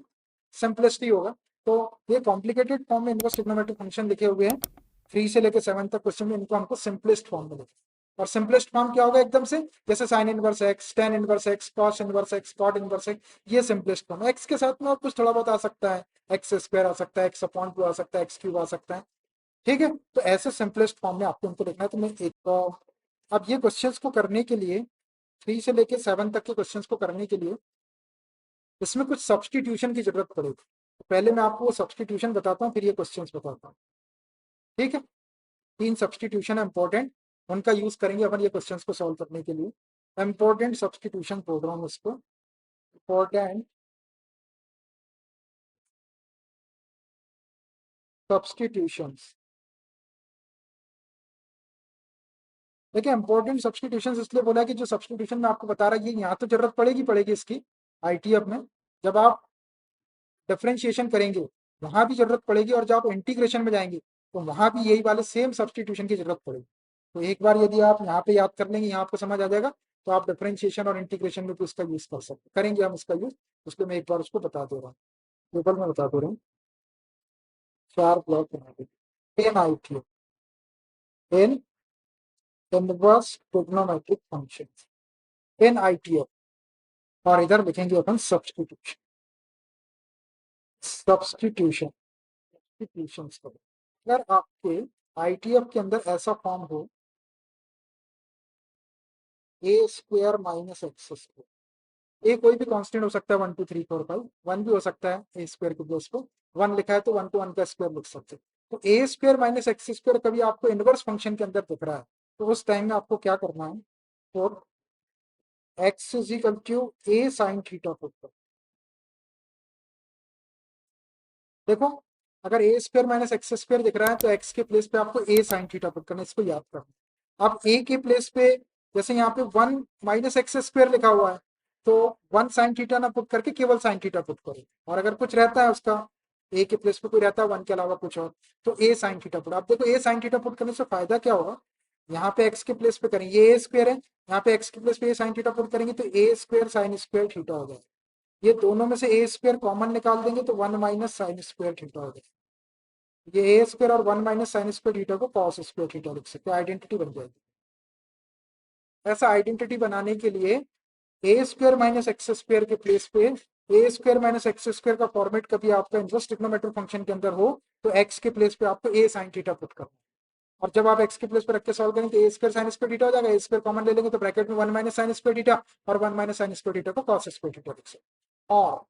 सिंपलेस्ट ही होगा। तो ये कॉम्प्लिकेटेड फॉर्म में इनवर्स ट्रिग्नोमेट्रिक फंक्शन लिखे हुए हैं 3 से लेकर 7 तक क्वेश्चन में, इनको हमको सिंपलेस्ट फॉर्म में लिखे, और सिंपलेस्ट फॉर्म क्या होगा एकदम से, जैसे sine inverse x, tan inverse x, cos inverse x, cot inverse x, ये सिंपलेस्ट फॉर्म। एक्स के साथ में और कुछ थोड़ा बहुत आ सकता है, एक्स स्क्वायर आ सकता है, एक्स अपॉन 2 आ सकता है, एक्स क्यूब आ सकता है, ठीक है। तो ऐसे सिंपलेस्ट फॉर्म में आपको उनको लिखना है। तो मैं एक अब ये क्वेश्चंस को करने के लिए, 3 से लेके 7 तक के क्वेश्चंस को करने के लिए इसमें कुछ सब्सटीट्यूशन की जरूरत पड़ेगी, तो पहले मैं आपको वो सब्सटीट्यूशन बताता हूँ, फिर ये क्वेश्चंस बताता हूँ, ठीक है। 3 सब्सटीट्यूशन है इंपॉर्टेंट, उनका यूज करेंगे अपन ये क्वेश्चंस को सॉल्व करने के लिए। इंपॉर्टेंट सब्सटीट्यूशन बोल रहा हूँ उसको, इंपॉर्टेंट सब्सटीट्यूशंस। देखिए इंपॉर्टेंट सब्सटीट्यूशन इसलिए बोला कि जो सब्सटीट्यूशन मैं आपको बता रहा, ये यहाँ तो जरूरत पड़ेगी पड़ेगी इसकी आईटीएफ में, जब आप डिफरेंशिएशन करेंगे वहां भी जरूरत पड़ेगी, और जब आप इंटीग्रेशन में जाएंगे तो वहां भी यही वाले सेम सब्सटीट्यूशन की जरूरत पड़ेगी। तो एक बार यदि आप यहाँ पे याद कर लेंगे, यहाँ आपको समझ आ जाएगा तो आप डिफरेंशिएशन और इंटीग्रेशन में भी उसका यूज कर सकते हैं, करेंगे हम उसका यूज। उसको मैं एक बार उसको बता दे रहा हूँ, टेबल में बता दे रहा हूँ। 4 ब्लॉक बना देंगे। N I T N inverse trigonometric function, N I T F. और इधर लिखेंगे अपन सब्सटीट्यूशन, सब्सटीट्यूशन सब्सटीट्यूशन। अगर आपके आईटीएफ के अंदर ऐसा फॉर्म हो ए स्क्वायर माइनस एक्स स्क्वायर, ए कोई भी कांस्टेंट हो सकता है, 1 2 3 4 5, 1 भी हो सकता है ए स्क्वायर के प्लेस पे, 1 लिखा है तो 1 को 1 का स्क्वायर लिख सकते हैं। तो a square minus x square कभी आपको इनवर्स फंक्शन के अंदर दिख रहा है, तो उस टाइम में आपको क्या करना है, for x is equal to a sine theta put कर। देखो, अगर a square minus x square दिख रहा है तो एक्स के प्लेस पे आपको ए साइन थीटा पुट करना है, इसको याद करना। अब ए के प्लेस पे जैसे यहाँ पे 1 माइनस एक्स स्क्वायर लिखा हुआ है, तो 1 साइन थीटा ना पुट करके केवल साइन थीटा पुट करो। और अगर कुछ रहता है उसका, ए के प्लेस पे कोई रहता है 1 के अलावा कुछ और, तो ए साइन थीटा पुट। अब देखो ए साइन थीटा पुट करने से फायदा क्या होगा, यहाँ पे एक्स के प्लेस पे करेंगे, ये ए स्क्वायर है, यहाँ पे एक्स के प्लेस पे ए साइन थीटा पुट करेंगे तो a square sine square theta हो जाएगा। ये दोनों में से ए स्क्वायर कॉमन निकाल देंगे तो 1 माइनस साइन स्क्वायर थीटा हो जाएगा। ये ए स्क्वायर और 1 माइनस साइन स्क्वायर थीटा को कॉस स्क्वायर थीटा लिख सकते हैं, आइडेंटिटी बन जाएगी। ऐसा आइडेंटिटी बनाने के लिए ए स्क्वायर माइनस एक्स स्क्वायर के प्लेस पे a square minus x square का फॉर्मेट कभी आपका इनवर्स ट्रिग्नोमेट्रिक फंक्शन के अंदर हो तो एक्स के प्लेस पे आपको ए साइन थीटा पुट करना है। और जब आप एक्स के प्लेस पे रख के सॉल्व करेंगे तो a square sine square theta हो जाएगा, ए स्क्वायर कॉमन ले लेंगे तो ब्रैकेट में 1 माइनस साइन स्क्वायर थीटा और 1 माइनस साइन स्क्वायर थीटा को कॉस स्क्वायर थीटा लिख सकते हैं। और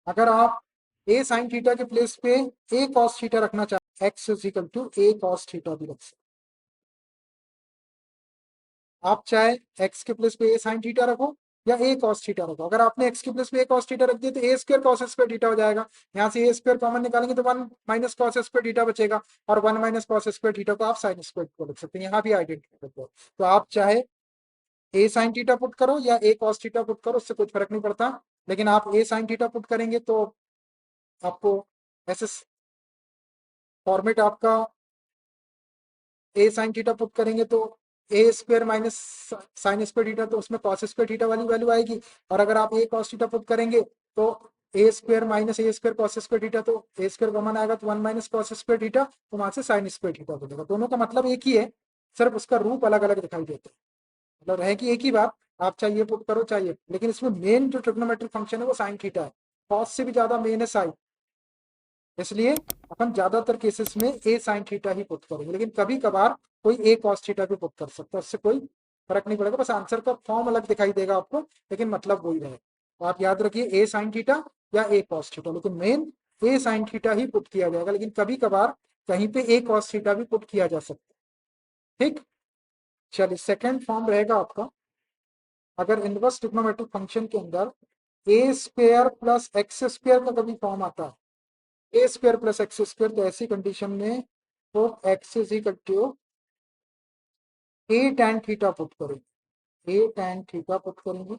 अगर आप ए साइन थीटा के प्लेस पे ए कॉस थीटा रखना चाहते हैं, x is equal to a cos theta भी रख सकते हैं। आप चाहे एक्स के प्लेस पे ए साइन थीटा रखो या ए कॉस थीटा रखो। अगर आपने एक्स के प्लेस पे ए कॉस थीटा रख दिया तो a square cos square theta हो जाएगा, यहाँ से ए स्क्वायर कॉमन निकालेंगे तो 1 माइनस कॉस स्क्वायर थीटा बचेगा, और 1 माइनस कॉस स्क्वायर थीटा को आप साइन स्क्वायर को लिख सकते हैं, यहाँ भी आइडेंटिटी करते हो। तो आप चाहे ए साइन थीटा पुट करो या ए कॉस थीटा पुट करो, उससे कुछ फर्क नहीं पड़ता, लेकिन आप ए साइन थीटा पुट करेंगे तो आपको ऐसे फॉर्मेट आपका ए साइन थीटा पुट करेंगे तो a square minus sine square theta, तो उसमें कॉस स्क्वायर थीटा वाली वैल्यू आएगी। और अगर आप ए कॉस थीटा पुट करेंगे तो a square minus a square cos square theta, तो ए स्क्वायर कॉमन आएगा तो 1 माइनस कॉस स्क्वायर थीटा, तो वहां से साइन स्क्वायर थीटा बनेगा। दोनों का मतलब एक ही है, सिर्फ उसका रूप अलग अलग दिखाई देता है। मतलब रहेगी एक ही बात, आप चाहिए पुट करो चाहिए, लेकिन इसमें मेन जो ट्रिग्नोमेट्रिक फंक्शन है वो साइन थीटा है, कॉस से भी ज्यादा मेन है साइन। इसलिए अपन ज्यादातर केसेस में ए साइन थीटा ही पुट करेंगे, लेकिन कभी कभार कोई ए कॉस थीटा भी पुट कर सकता है, उससे कोई फर्क नहीं पड़ेगा, बस आंसर का फॉर्म अलग दिखाई देगा आपको, लेकिन मतलब वही रहेगा। तो आप याद रखिए ए साइन थीटा या ए कॉस थीटा, लेकिन मेन ए साइन थीटा ही पुट किया जाएगा, लेकिन कभी कभार कहीं पे ए कॉस थीटा भी पुट किया जा सकता है। ठीक, चलिए सेकेंड फॉर्म रहेगा आपका, अगर इनवर्स ट्रिग्नोमेट्रिक फंक्शन के अंदर a square plus x square का कभी फॉर्म आता है, a square plus x square, तो ऐसी कंडीशन में तो x is equal to a tan theta put करेंगे, ए tan थीटा पुट करेंगे।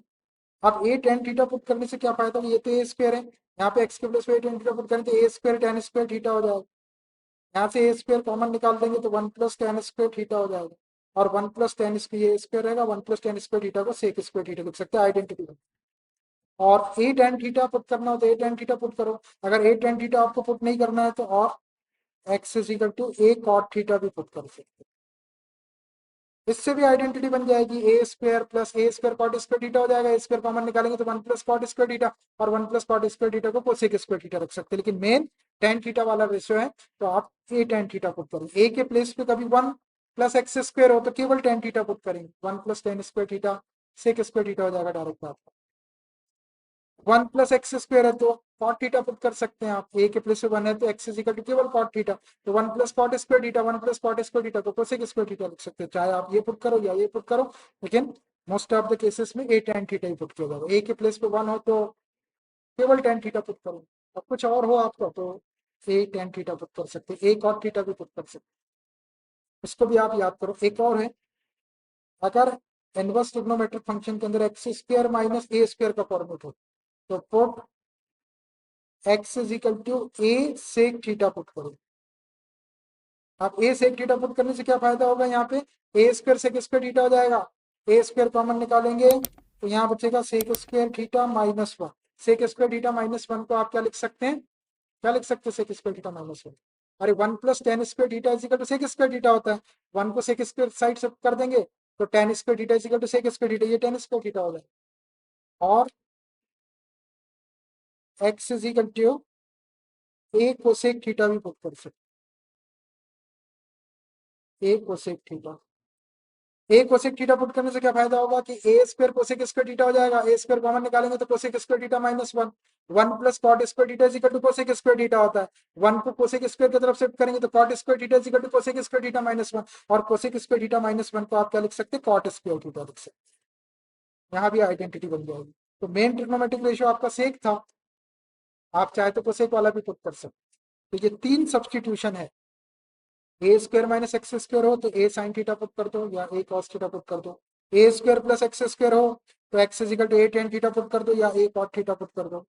अब ए tan थीटा पुट करने से क्या फायदा, ये तो ए स्क्वायर है, यहाँ पे एक्स के प्लस ए tan थीटा पुट करेंगे तो a square tan square theta हो जाएगा, यहाँ से ए स्क्वायर कॉमन निकाल देंगे तो 1 प्लस tan स्क्वायर थीटा हो जाएगा, और 1 प्लस tan स्क्वायर स्क्वायर रहेगा, 1 प्लस tan स्क्वायर थीटा को सेक स्क्वायर थीटा लिख सकते हैं, आइडेंटिटी। और ए tan थीटा पुट करना हो तो ए tan थीटा पुट करो, अगर ए tan थीटा आपको पुट नहीं करना है तो और x is equal to a cot theta भी पुट कर सकते हैं, इससे भी आइडेंटिटी बन जाएगी, a square plus a square cot square theta हो जाएगा, ए स्क्वायर कॉमन निकालेंगे तो 1 प्लस कॉट स्क्वायर थीटा, और 1 प्लस कॉट स्क्वायर थीटा को कोसेक स्क्वायर थीटा रख सकते हैं, लेकिन मेन tan थीटा वाला रेशियो है, तो आप ए tan थीटा पुट करेंगे। ए के प्लेस पे कभी 1 प्लस एक्स स्क्वायर हो तो केवल tan थीटा पुट करेंगे, 1 plus tan square theta sec square theta हो जाएगा डायरेक्ट आपका। 1 प्लस एक्स स्क्वायर है तो कॉट थीटा पुट कर सकते हैं आप, ए के प्लेस पे 1 है तो एक्स इज इक्वल टू केवल कॉट थीटा, तो 1 plus cot square theta, 1 plus cot square theta को कोसेक स्क्वायर थीटा लिख सकते हैं, चाहे आप ये पुट करो या ये पुट करो, लेकिन मोस्ट ऑफ द केसेस में ए tan थीटा ही पुट किया जाएगा। ए के प्लेस पे 1 हो तो केवल tan थीटा पुट करो, अब कुछ और हो आपका तो ए tan थीटा पुट कर सकते हैं, ए कॉट थीटा भी पुट कर सकते हैं, इसको भी आप याद करो। एक और है, अगर इनवर्स ट्रिग्नोमेट्रिक फंक्शन के अंदर x square minus a square का फॉर्मेट हो तो put x is equal to a sec theta put करो। अब ए सेक थीटा पुट करने से क्या फायदा होगा, यहाँ पे a square sec square theta हो जाएगा, ए स्क्वायर कॉमन निकालेंगे तो यहाँ बचेगा sec square theta minus one. Sec square theta minus one को आप क्या लिख सकते हैं, क्या लिख सकते हैं sec square theta minus one? अरे one plus tan square theta is equal to sec square theta होता है। वन को सेक स्क्वायर साइड शिफ्ट कर देंगे तो tan square theta is equal to sec square theta, ये टेन स्क्वायर थीटा हो जाए। और x is equal to a cosec theta भी पुट कर सकते, a cosec theta. A cosec theta put करने से क्या फायदा होगा कि a square cosec square theta हो जाएगा, ए स्क्वायर कॉमन निकालेंगे तो cosec square theta minus one. One plus cot square theta is equal to cosec square theta होता है। वन को कोसेक स्क्वायर की तरफ शिफ्ट करेंगे तो cot square theta is equal to cosec square theta minus one. और cosec square theta minus one को आप क्या लिख सकते हैं, कॉट स्क्वायर थीटा लिख सकते हैं। यहाँ भी आइडेंटिटी बन जाएगी। तो मेन ट्रिग्नोमेट्रिक रेशियो आपका सेक था, आप चाहे तो कोसेक वाला भी पुट कर सकते। तो ये तीन सब्सटीट्यूशन है। A square minus x square हो तो ए साइन थीटा पुट कर दो या ए कॉस थीटा पुट कर दो। A square plus x square हो तो x is equal to a tan theta put कर दो या ए कॉट थीटा पुट कर दो।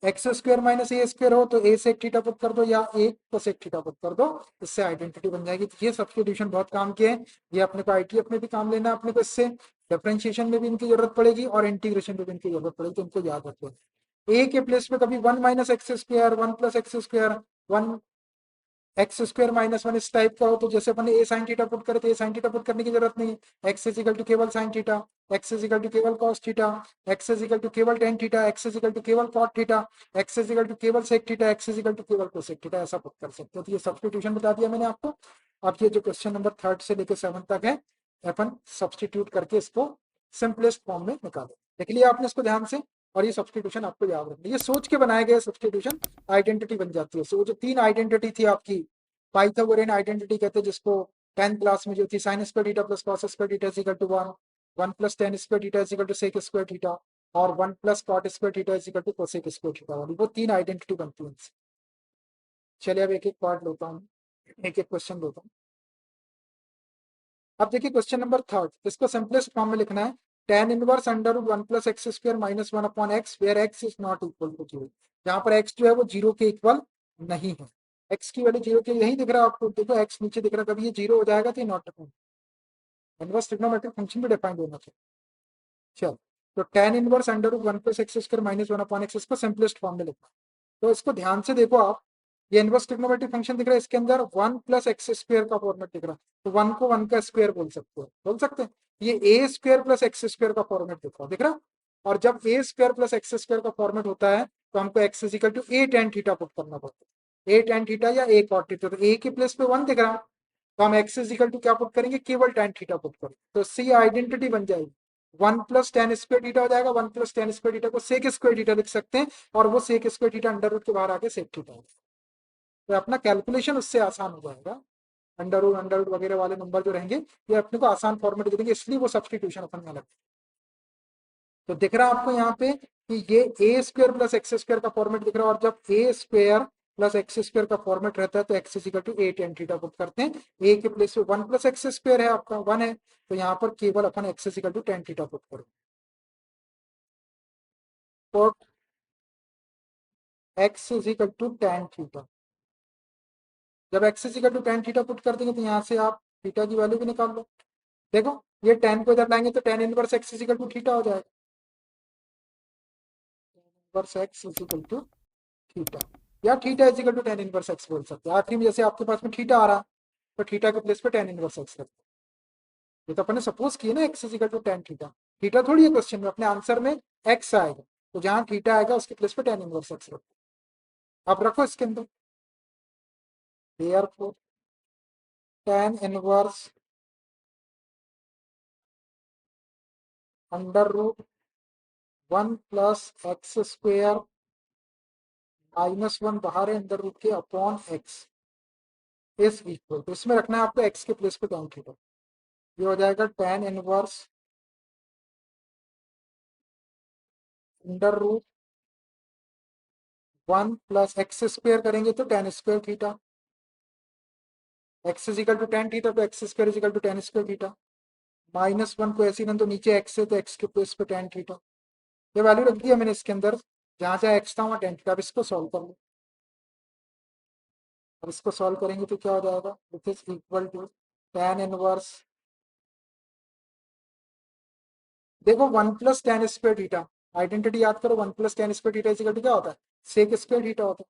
X square minus a square हो तो ए सेक थीटा पुट कर दो या ए कोसेक थीटा पुट कर दो। इससे आइडेंटिटी बन जाएगी। तो ये सब्स्टिट्यूशन बहुत काम के हैं, ये अपने को आईटीएफ में भी काम लेना है अपने को। इससे डिफरेंशिएशन में भी इनकी जरूरत पड़ेगी और इंटीग्रेशन में भी इनकी जरूरत पड़ेगी, तो इनको याद रखो। ए के प्लेस पे कभी one minus x square, one plus x square, one x square minus one इस टाइप का हो तो जैसे अपन ए साइन थीटा पुट करे तो ए साइन थीटा पुट करने की जरूरत नहीं है। एक्स इज इक्वल टू केवल sine theta, x is equal to केवल cos theta, x is equal to केवल tan theta, x is equal to केवल cot theta, x is equal to केवल sec theta, x is equal to केवल cosec theta, ऐसा put कर सकते हो। तो ये सब्स्टिट्यूशन बता दिया मैंने आपको। अब ये जो क्वेश्चन नंबर थर्ड से लेकर सेवन तक है, अपन सब्स्टिट्यूट करके इसको सिंपलेस्ट फॉर्म में निकालो। देख लिया आपने इसको ध्यान से। और ये सब्स्टिट्यूशन आपको याद रखना, ये सोच के बनाए गए सब्स्टिट्यूशन आइडेंटिटी बन जाती है। सो जो तीन आइडेंटिटी थी आपकी, पाइथागोरियन आइडेंटिटी कहते हैं जिसको, 10th क्लास में जो थी, sine square theta plus cos square theta is equal to one, one plus tan square theta is equal to sec square theta, और one plus cot square theta is equal to cosec square theta वाली, वो तीन identity बनती है। चलिए अब एक एक पार्ट लेता हूँ, एक एक क्वेश्चन लेता हूँ। अब देखिए क्वेश्चन नंबर थर्ड, इसको सिंपलेस्ट फॉर्म में लिखना है। Tan inverse under root one plus x square minus one upon x where x is not equal to zero. यहाँ पर एक्स जो है वो जीरो के इक्वल नहीं है। एक्स की वैल्यू जीरो के यही दिख रहा है आपको, देखो एक्स नीचे दिख रहा है, कभी ये जीरो हो जाएगा तो ये नॉट इनवर्स ट्रिग्नोमेट्रिक फंक्शन भी डिफाइंड होना चाहिए। चलो, तो tan inverse under root one plus x square minus one upon x, इसको सिंपलेस्ट फॉर्म में लिखना। तो इसको ध्यान से देखो आप, ये इनवर्स ट्रिग्नोमेट्रिक फंक्शन दिख रहा है, इसके अंदर वन प्लस एक्स स्क्वायर का फॉर्मेट दिख रहा है, तो वन को वन का स्क्वायर बोल सकते हो, बोल सकते हैं। ये a square plus x square का फॉर्मेट दिख रहा है। और जब a square plus x square का फॉर्मेट होता है तो हमको x is equal to a tan theta put करना पड़ता है, ए टेन थीटा या ए कॉट थीटा। तो ए के प्लेस पे वन दिख रहा है तो हम एक्स इजिकल टू क्या पुट करेंगे, केवल टेन थीटा पुट करेंगे, तो इससे ये आइडेंटिटी बन जाएगी। One plus tan square theta हो जाएगा, one plus tan square theta को सेक स्क्वायर थीटा लिख सकते हैं, और वो sec square theta under root के बाहर आके सेक थीटा होगा। तो अपना कैलकुलेशन उससे आसान हो जाएगा। अंडर रूट वगैरह वाले नंबर जो रहेंगे ये अपने को आसान फॉर्मेट दे देंगे, इसलिए वो सब्सटीट्यूशन अपन में अलग। तो दिख रहा है आपको यहाँ पे कि ये a square plus x square का फॉर्मेट दिख रहा है, और जब a square plus x square का फॉर्मेट रहता है तो x is equal to a tan theta put करते हैं। ए के प्लेस पे वन प्लस एक्स स्क्वायर है आपका, वन है, तो यहाँ पर केवल अपन x is equal to tan theta put करो। Put x is equal to tan theta. जब x is equal to tan theta put कर देंगे तो यहाँ से आप थीटा की वैल्यू भी निकाल लो। देखो ये टेन को इधर लाएंगे तो tan inverse x is equal to theta हो जाएगा, inverse x is equal to theta, या theta is equal to tan inverse x बोल सकते हैं। आखिरी में जैसे आपके पास में थीटा आ रहा है तो थीटा के प्लेस पे टेन इनवर्स एक्स रखते हैं। ये तो अपन ने सपोज किया ना x is equal to tan theta, theta थोड़ी है क्वेश्चन में, अपने आंसर में एक्स आएगा, तो जहां थीटा आएगा उसके प्लेस पे टेन इनवर्स एक्स रखो। अब रखो इसके अंदर, therefore tan inverse under root one plus x square minus one बाहर है अंडर रूट के अपॉन एक्स इज इक्वल, तो इसमें रखना है आपको एक्स के प्लेस पे टेन थीटा। ये हो जाएगा tan inverse under root one plus x square करेंगे तो tan square theta, x is equal to tan theta, तो x square is equal to tan square theta, minus one को ऐसे ही, तो नीचे एक्स है तो एक्स के प्लेस पे टेन थीटा। ये वैल्यू रख दिया मैंने इसके अंदर, जहां जहां एक्स था वहां टेन थीटा। अब इसको सॉल्व कर लो, अब इसको सॉल्व करेंगे तो क्या हो जाएगा, it is equal to tan inverse देखो 1 + tan² थीटा, आइडेंटिटी याद करो, 1 + tan² theta is equal to क्या होता है, सेक² थीटा होता है,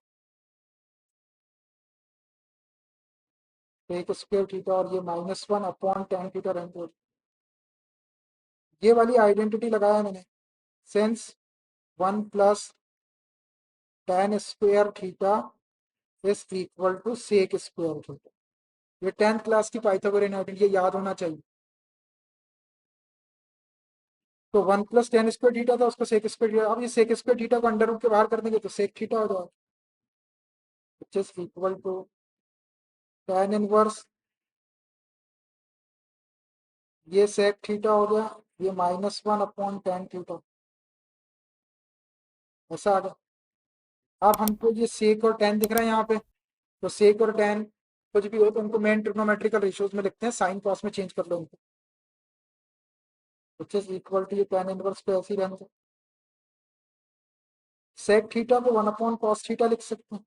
सेक² थीटा, और ये -1/tan थीटा रहेंगे। ये वाली आइडेंटिटी लगाया मैंने, since 1 + tan² theta is equal to सेक² थीटा। ये 10th क्लास की पाइथागोरियन आइडेंटिटी, ये याद होना चाहिए। तो 1 + tan² थीटा था, उसको सेक² थीटा, अब ये सेक² थीटा को अंडर रूट के बाहर कर देंगे तो सेक थीटा हो जाएगा, which is equal to tan inverse, ये सेक थीटा हो गया, ये -1/tan थीटा, ऐसा आ गया। अब हमको ये सेक और tan दिख रहा है यहाँ पे, तो सेक और tan कुछ भी हो तो उनको मेन ट्रिग्नोमेट्रिकल रेशियोज में लिखते हैं, साइन कॉस में चेंज कर लो उनको, विच इज इक्वल टू ये tan इनवर्स पे ऐसे ही रहने दो। सेक थीटा को 1/cos थीटा लिख सकते हैं,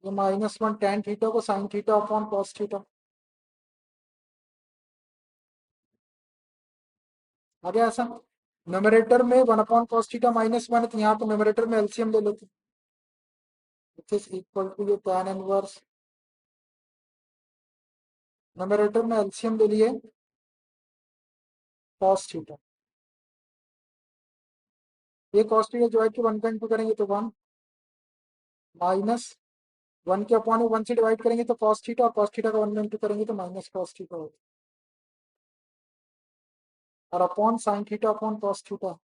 ये -1 tan थीटा को sin थीटा/cos थीटा। आ गया ऐसा, न्यूमरेटर में 1/cos थीटा -1 है, तो यहाँ पे न्यूमरेटर में एलसीएम ले लेते हैं, विच इज इक्वल टू ये tan इनवर्स, न्यूमरेटर में एलसीएम ले लिए cos थीटा, ये cos थीटा डिवाइड के 1/2 करेंगे तो 1, माइनस 1 के अपॉन 1 से डिवाइड करेंगे तो cos थीटा, और cos थीटा का 1/2 करेंगे तो -cos थीटा होगा, और अपॉन sin थीटा/cos थीटा।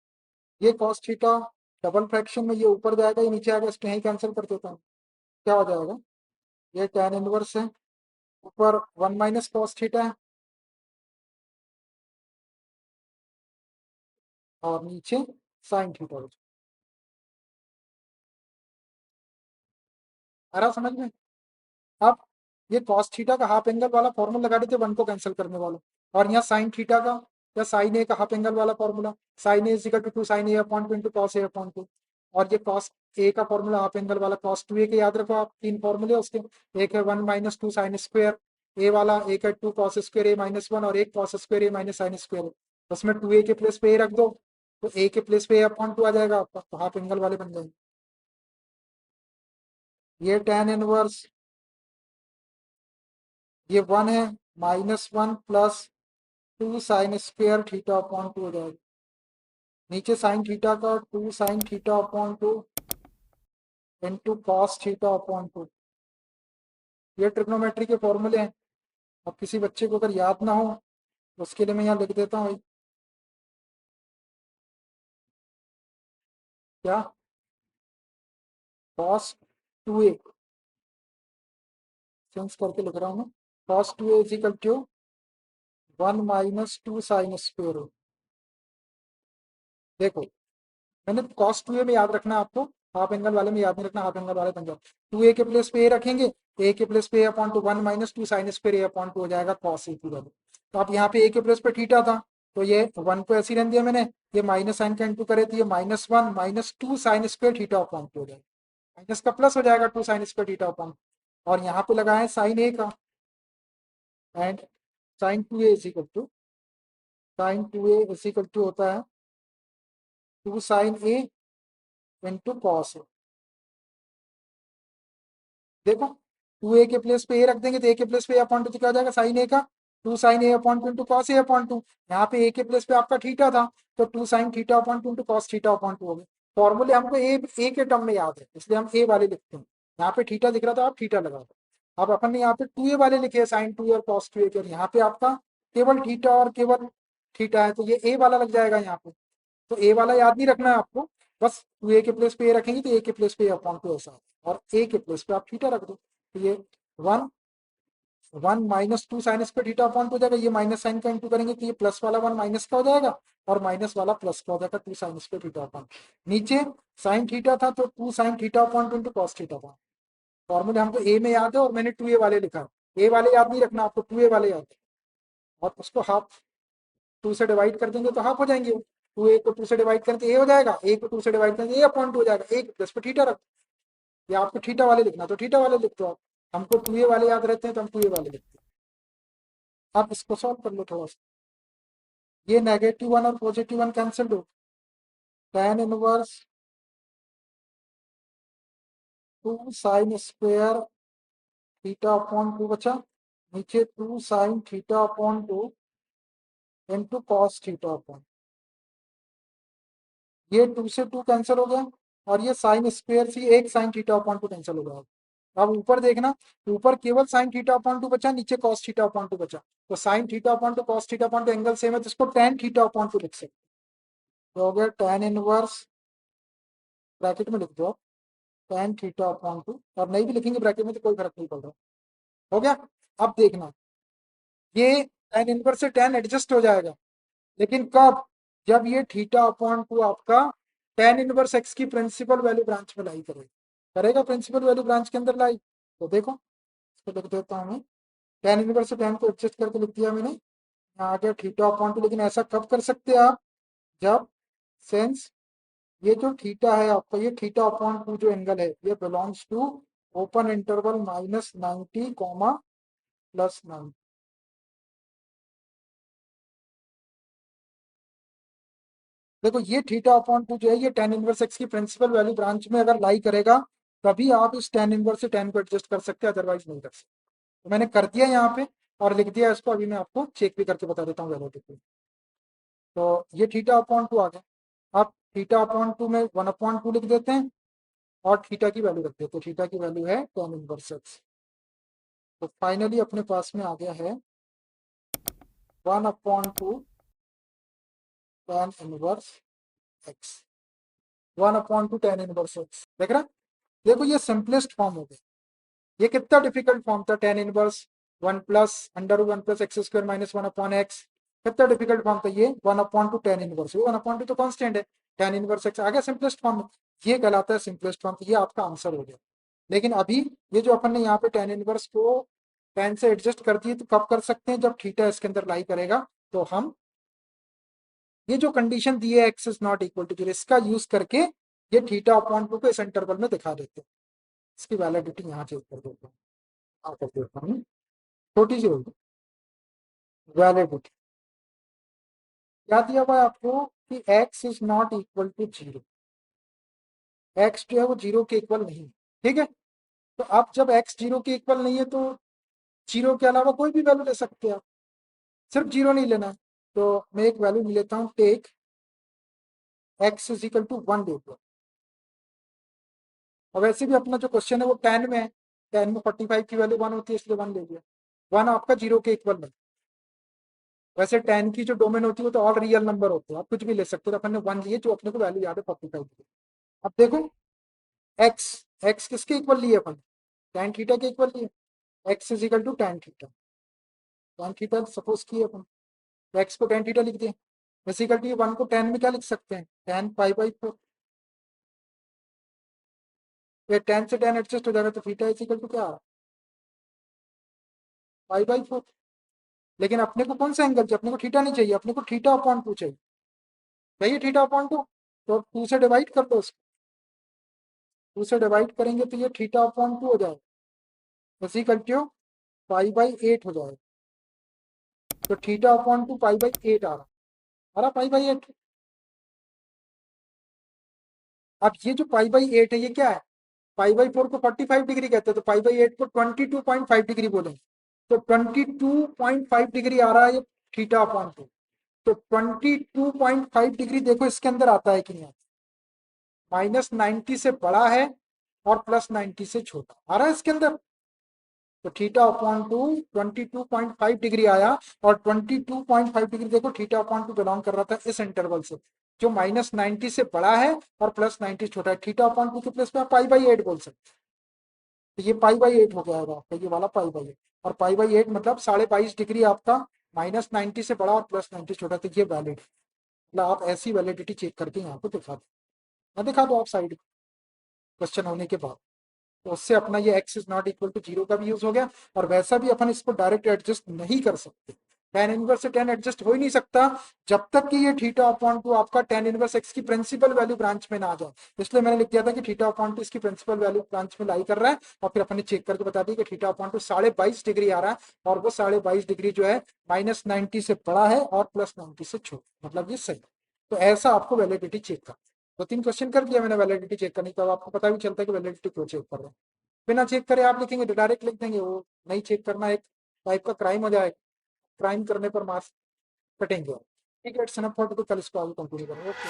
ये cos थीटा डबल फ्रैक्शन में ये ऊपर जाएगा, ये नीचे आएगा, इसको यहीं कैंसिल कर देता हूँ, क्या हो जाएगा, ये tan इनवर्स है, ऊपर 1 - cos थीटा है, और नीचे sin थीटा हो जाएगा। आ रहा समझ में। अब ये cos थीटा का हाफ एंगल वाला फॉर्मूला लगा देते 1 को कैंसिल करने वाला, और यहाँ sin थीटा का या sin a का हाफ एंगल वाला formula, sin a equal to 2 sin a/2 cos a/2, और ये cos a का फॉर्मूला हाफ एंगल वाला cos 2a के, याद रखो आप, 3 फॉर्मूले उसके, एक है 1 - 2 sin² a वाला, एक है 2 cos² a-1, और एक cos² a-sin², उसमें 2a के प्लेस पे a रख दो, तो a के प्लेस पे a/2 आ जाएगा आपका, तो हाफ एंगल वाले बन जाएंगे। ये tan इनवर्स, ये 1 है, -1 + 2 sin² थीटा/2 हो जाएगा, नीचे sin थीटा का 2 sin थीटा/2 इंटू cos थीटा/2, ये ट्रिग्नोमेट्री के फॉर्मूले हैं। अब किसी बच्चे को अगर याद ना हो तो उसके लिए मैं यहाँ लिख देता हूँ, क्या, cos 2a, चेंज करके लिख रहा हूँ मैं, cos 2a is equal to 1 - 2 sin²। देखो, मैंने cos 2a में याद रखना आपको, हाफ एंगल वाले में याद नहीं रखना, हाफ एंगल वाले बन जाओ, 2a के प्लेस पे a रखेंगे, a के प्लेस पे a/2, 1 - 2 sin² a/2 हो जाएगा cos a पूरा। तो अब यहाँ पे a के प्लेस पे थीटा था, तो ये 1 को ऐसे ही रहने दिया मैंने, ये माइनस साइन का इंटू करे तो ये -1 - 2 sin² थीटा/2 हो जाएगा, माइनस का प्लस हो जाएगा 2 sin² थीटा/2, और यहाँ पे लगा है sin a का, एंड sin 2a होता है 2 sin a into cos a। देखो, 2a के प्लेस पे a रख देंगे तो a के प्लेस पे a/2 तो क्या हो जाएगा, साइन a का 2 sin a/2 into cos a/2, यहाँ पे a के प्लेस पे आपका थीटा था, तो 2 sin थीटा/2 इंटू cos थीटा/2 हो गया। फॉर्मूले हमको a के टर्म में याद है, इसलिए हम a वाले लिखते हैं, यहाँ पे थीटा दिख रहा था, आप थीटा लगा दो। अब अपन ने यहाँ पे 2a वाले लिखे sin 2 और cos 2a के, यहाँ पे आपका केवल थीटा और केवल थीटा है, तो ये a वाला लग जाएगा यहाँ पे, तो ए वाला याद नहीं रखना है आपको, बस 2a के प्लेस पे ए रखेंगे तो a के प्लेस पे a/2 ऐसा, और a के प्लेस पे आप थीटा रख दो, तो ये 1 - 2 sin² थीटा/2 हो जाएगा, ये माइनस साइन का इंटू करेंगे तो ये प्लस वाला 1 माइनस का हो जाएगा, और माइनस वाला प्लस का हो जाएगा 2 sin² थीटा/2। नीचे साइन थीटा था तो 2 sin थीटा/2 इंटू cos थीटा/2। फॉर्मूले हमको ए में याद है, और मैंने 2a वाले लिखा, ए वाले याद नहीं रखना आपको, 2a वाले याद है, और उसको हाफ 2 से डिवाइड कर देंगे तो हाफ हो जाएंगे, 2a को 2 से डिवाइड करें तो a हो जाएगा, a को 2 से डिवाइड करें तो a/2 हो जाएगा, a प्लस पे थीटा रख, या आपको थीटा वाले लिखना तो थीटा वाले लिख दो आप, हमको 2a वाले याद रहते हैं तो हम 2a वाले लिखते हैं। आप इसको सॉल्व कर लो थोड़ा सा। ये -1 और +1 कैंसिल हो, tan inverse 2 sin² theta upon 2 बचा, नीचे 2 sin θ upon 2 into cos theta upon, ये 2 से 2 कैंसिल हो गया और ये sin² से एक sin θ अपॉन 2 कैंसिल हो गया। अब ऊपर देखना, ऊपर केवल sin θ अपॉन 2 बचा, नीचे cos θ अपॉन 2 बचा, तो sin θ upon 2 cos θ upon 2 angle same है, तो इसको tan θ अपॉन 2 लिख सकते, तो हो गया tan इनवर्स, ब्रैकेट में लिख दो tan θ अपॉन 2, और नहीं भी लिखेंगे ब्रैकेट में तो कोई फर्क नहीं पड़ रहा। हो गया। अब देखना, ये tan इनवर्स से tan एडजस्ट हो जाएगा, लेकिन कब, जब ये थीटा अपॉन 2 आपका tan इनवर्स x की प्रिंसिपल वैल्यू ब्रांच में लाई करेगा, करेगा प्रिंसिपल वैल्यू ब्रांच के अंदर लाई, तो देखो इसको लिख देता हूँ मैं, tan इनवर्स से tan को एडजस्ट करके लिख दिया मैंने, यहाँ आ गया थीटा अपॉन 2, लेकिन ऐसा कब कर सकते हैं आप, जब सेंस ये जो थीटा है आपका, ये थीटा अपॉन 2 जो एंगल है, ये belongs to open interval -90 comma +90। देखो ये थीटा अपॉन 2 जो है, ये tan इनवर्स x की प्रिंसिपल वैल्यू ब्रांच में अगर लाई करेगा, तभी आप इस tan इनवर्स से tan को एडजस्ट कर सकते हैं, अदरवाइज नहीं कर सकते। तो मैंने कर दिया यहाँ पे और लिख दिया इसको, अभी मैं आपको चेक भी करके बता देता हूँ वैल्यू। तो ये थीटा अपॉन 2 आ गया। अब थीटा अपॉन 2 में 1/2 लिख देते हैं और थीटा की वैल्यू रख देते हैं, थीटा की वैल्यू है tan इनवर्स x। तो फाइनली अपने पास में आ गया है 1/2 tan inverse x, 1/2 tan inverse x, देख रहा, देखो ये सिंपलेस्ट फॉर्म हो गया। ये कितना डिफिकल्ट फॉर्म था, tan इनवर्स 1+√1+x² -1/x, कितना डिफिकल्ट फॉर्म था ये, 1/2 tan इनवर्स, 1/2 तो कांस्टेंट है, tan इनवर्स x आ गया सिंपलेस्ट फॉर्म में, ये कहलाता है सिंपलेस्ट फॉर्म, तो ये आपका आंसर हो गया। लेकिन अभी ये जो अपन ने यहाँ पे tan इनवर्स को tan से एडजस्ट कर दिए, तो कब कर सकते हैं, जब थीटा इसके अंदर लाई करेगा, तो हम ये जो कंडीशन दी है x is not equal to 0, इसका यूज करके ये थीटा अपॉन 2 को इस इंटरवल में दिखा देते हैं। इसकी वैलिडिटी यहाँ चेक कर देते हैं, कर देता हूँ, छोटी सी होगी वैलिडिटी, क्या दिया हुआ है आपको कि x is not equal to 0, x जो है वो 0 के इक्वल नहीं, ठीक है। तो अब जब x 0 के इक्वल नहीं है, तो 0 के अलावा कोई भी वैल्यू ले सकते हैं आप, सिर्फ 0 नहीं लेना है। तो मैं एक वैल्यू ले लेता हूँ, take x is equal to 1 ले लो। और वैसे भी अपना जो क्वेश्चन है वो 10 में है, 10 में 45 की वैल्यू 1 होती है, इसलिए 1 ले लिया, 1 आपका 0 के इक्वल नहीं। वैसे 10 की जो डोमेन होती है वो तो ऑल रियल नंबर होते हैं, आप कुछ भी ले सकते हो, तो अपन ने 1 लिए जो अपने को वैल्यू याद है 45 की। अब देखो x, x किसके इक्वल लिए अपन, tan थीटा के इक्वल लिए, x is equal to tan theta, tan theta suppose किए अपन, तो x को tan थीटा लिख दिए, इक्वल टू 1 को tan में क्या लिख सकते हैं, tan π/4, ये tan से tan एडजस्ट हो जाएगा, तो थीटा इज इक्वल टू क्या आ रहा, π/4। लेकिन अपने को कौन सा एंगल चाहिए, अपने को थीटा नहीं चाहिए, अपने को थीटा अपॉन 2 चाहिए, चाहिए थीटा अपॉन 2, तो 2 से डिवाइड कर दो उसको, 2 से डिवाइड करेंगे तो ये थीटा अपॉन 2 हो जाएगा, इसी कंटिन्यू π/8 हो जाएगा, तो थीटा अपॉन 2 π/8 आ रहा π/8। अब ये जो π/8 है ये क्या है, π/4 को 45 डिग्री कहते हैं, तो π/8 को 22.5 डिग्री बोलेंगे, तो 22.5 डिग्री आ रहा है ये थीटा अपॉन 2। तो 22.5 डिग्री देखो इसके अंदर आता है कि नहीं आता, -90 से बड़ा है और +90 से छोटा आ रहा है इसके अंदर, तो थीटा अपॉन 2 22.5 डिग्री आया, और 22.5 डिग्री देखो थीटा अपॉन 2 बिलोंग कर रहा था इस इंटरवल से, जो -90 से बड़ा है और +90 छोटा है, थीटा अपॉन 2 के प्लेस में आप π/8 बोल सकते हैं, तो ये π/8 हो जाएगा आपका, ये वाला π/8, और π/8 मतलब 22.5 डिग्री आपका, -90 से बड़ा और +90 छोटा, तो ये वैलिड, मतलब आप ऐसी वैलिडिटी चेक करके यहाँ पे दिखा दो, मैं दिखा दो आप साइड क्वेश्चन होने के बाद, तो उससे अपना ये x is not equal to 0 का भी यूज हो गया, और वैसा भी अपन इसको डायरेक्ट एडजस्ट नहीं कर सकते, tan इनवर्स से tan एडजस्ट हो ही नहीं सकता जब तक कि ये थीटा अपॉन टू आपका tan इनवर्स x की प्रिंसिपल वैल्यू ब्रांच में ना आ जाए। इसलिए मैंने लिख दिया था कि थीटा अपॉन टू इसकी प्रिंसिपल वैल्यू ब्रांच में लाई कर रहा है, और फिर अपने चेक करके बता दिया कि थीटा अपॉन टू 22.5 डिग्री आ रहा है, और वो 22.5 डिग्री जो है -90 से बड़ा है और +90 से छोटा, मतलब ये सही। तो ऐसा आपको वैलिडिटी चेक कर, तो 3 क्वेश्चन कर दिया मैंने वैलिडिटी चेक करने का, आपको पता भी चलता है कि वैलिडिटी क्यों चेक कर रहे हैं। बिना चेक करे आप लिखेंगे तो डायरेक्ट लिख देंगे, वो नहीं चेक करना एक टाइप का क्राइम हो जाएगा, क्राइम करने पर मार्क्स कटेंगे। ठीक है, इट्स एनफ फॉर टुडे, कल इसको आगे कंटिन्यू करेंगे। ओके।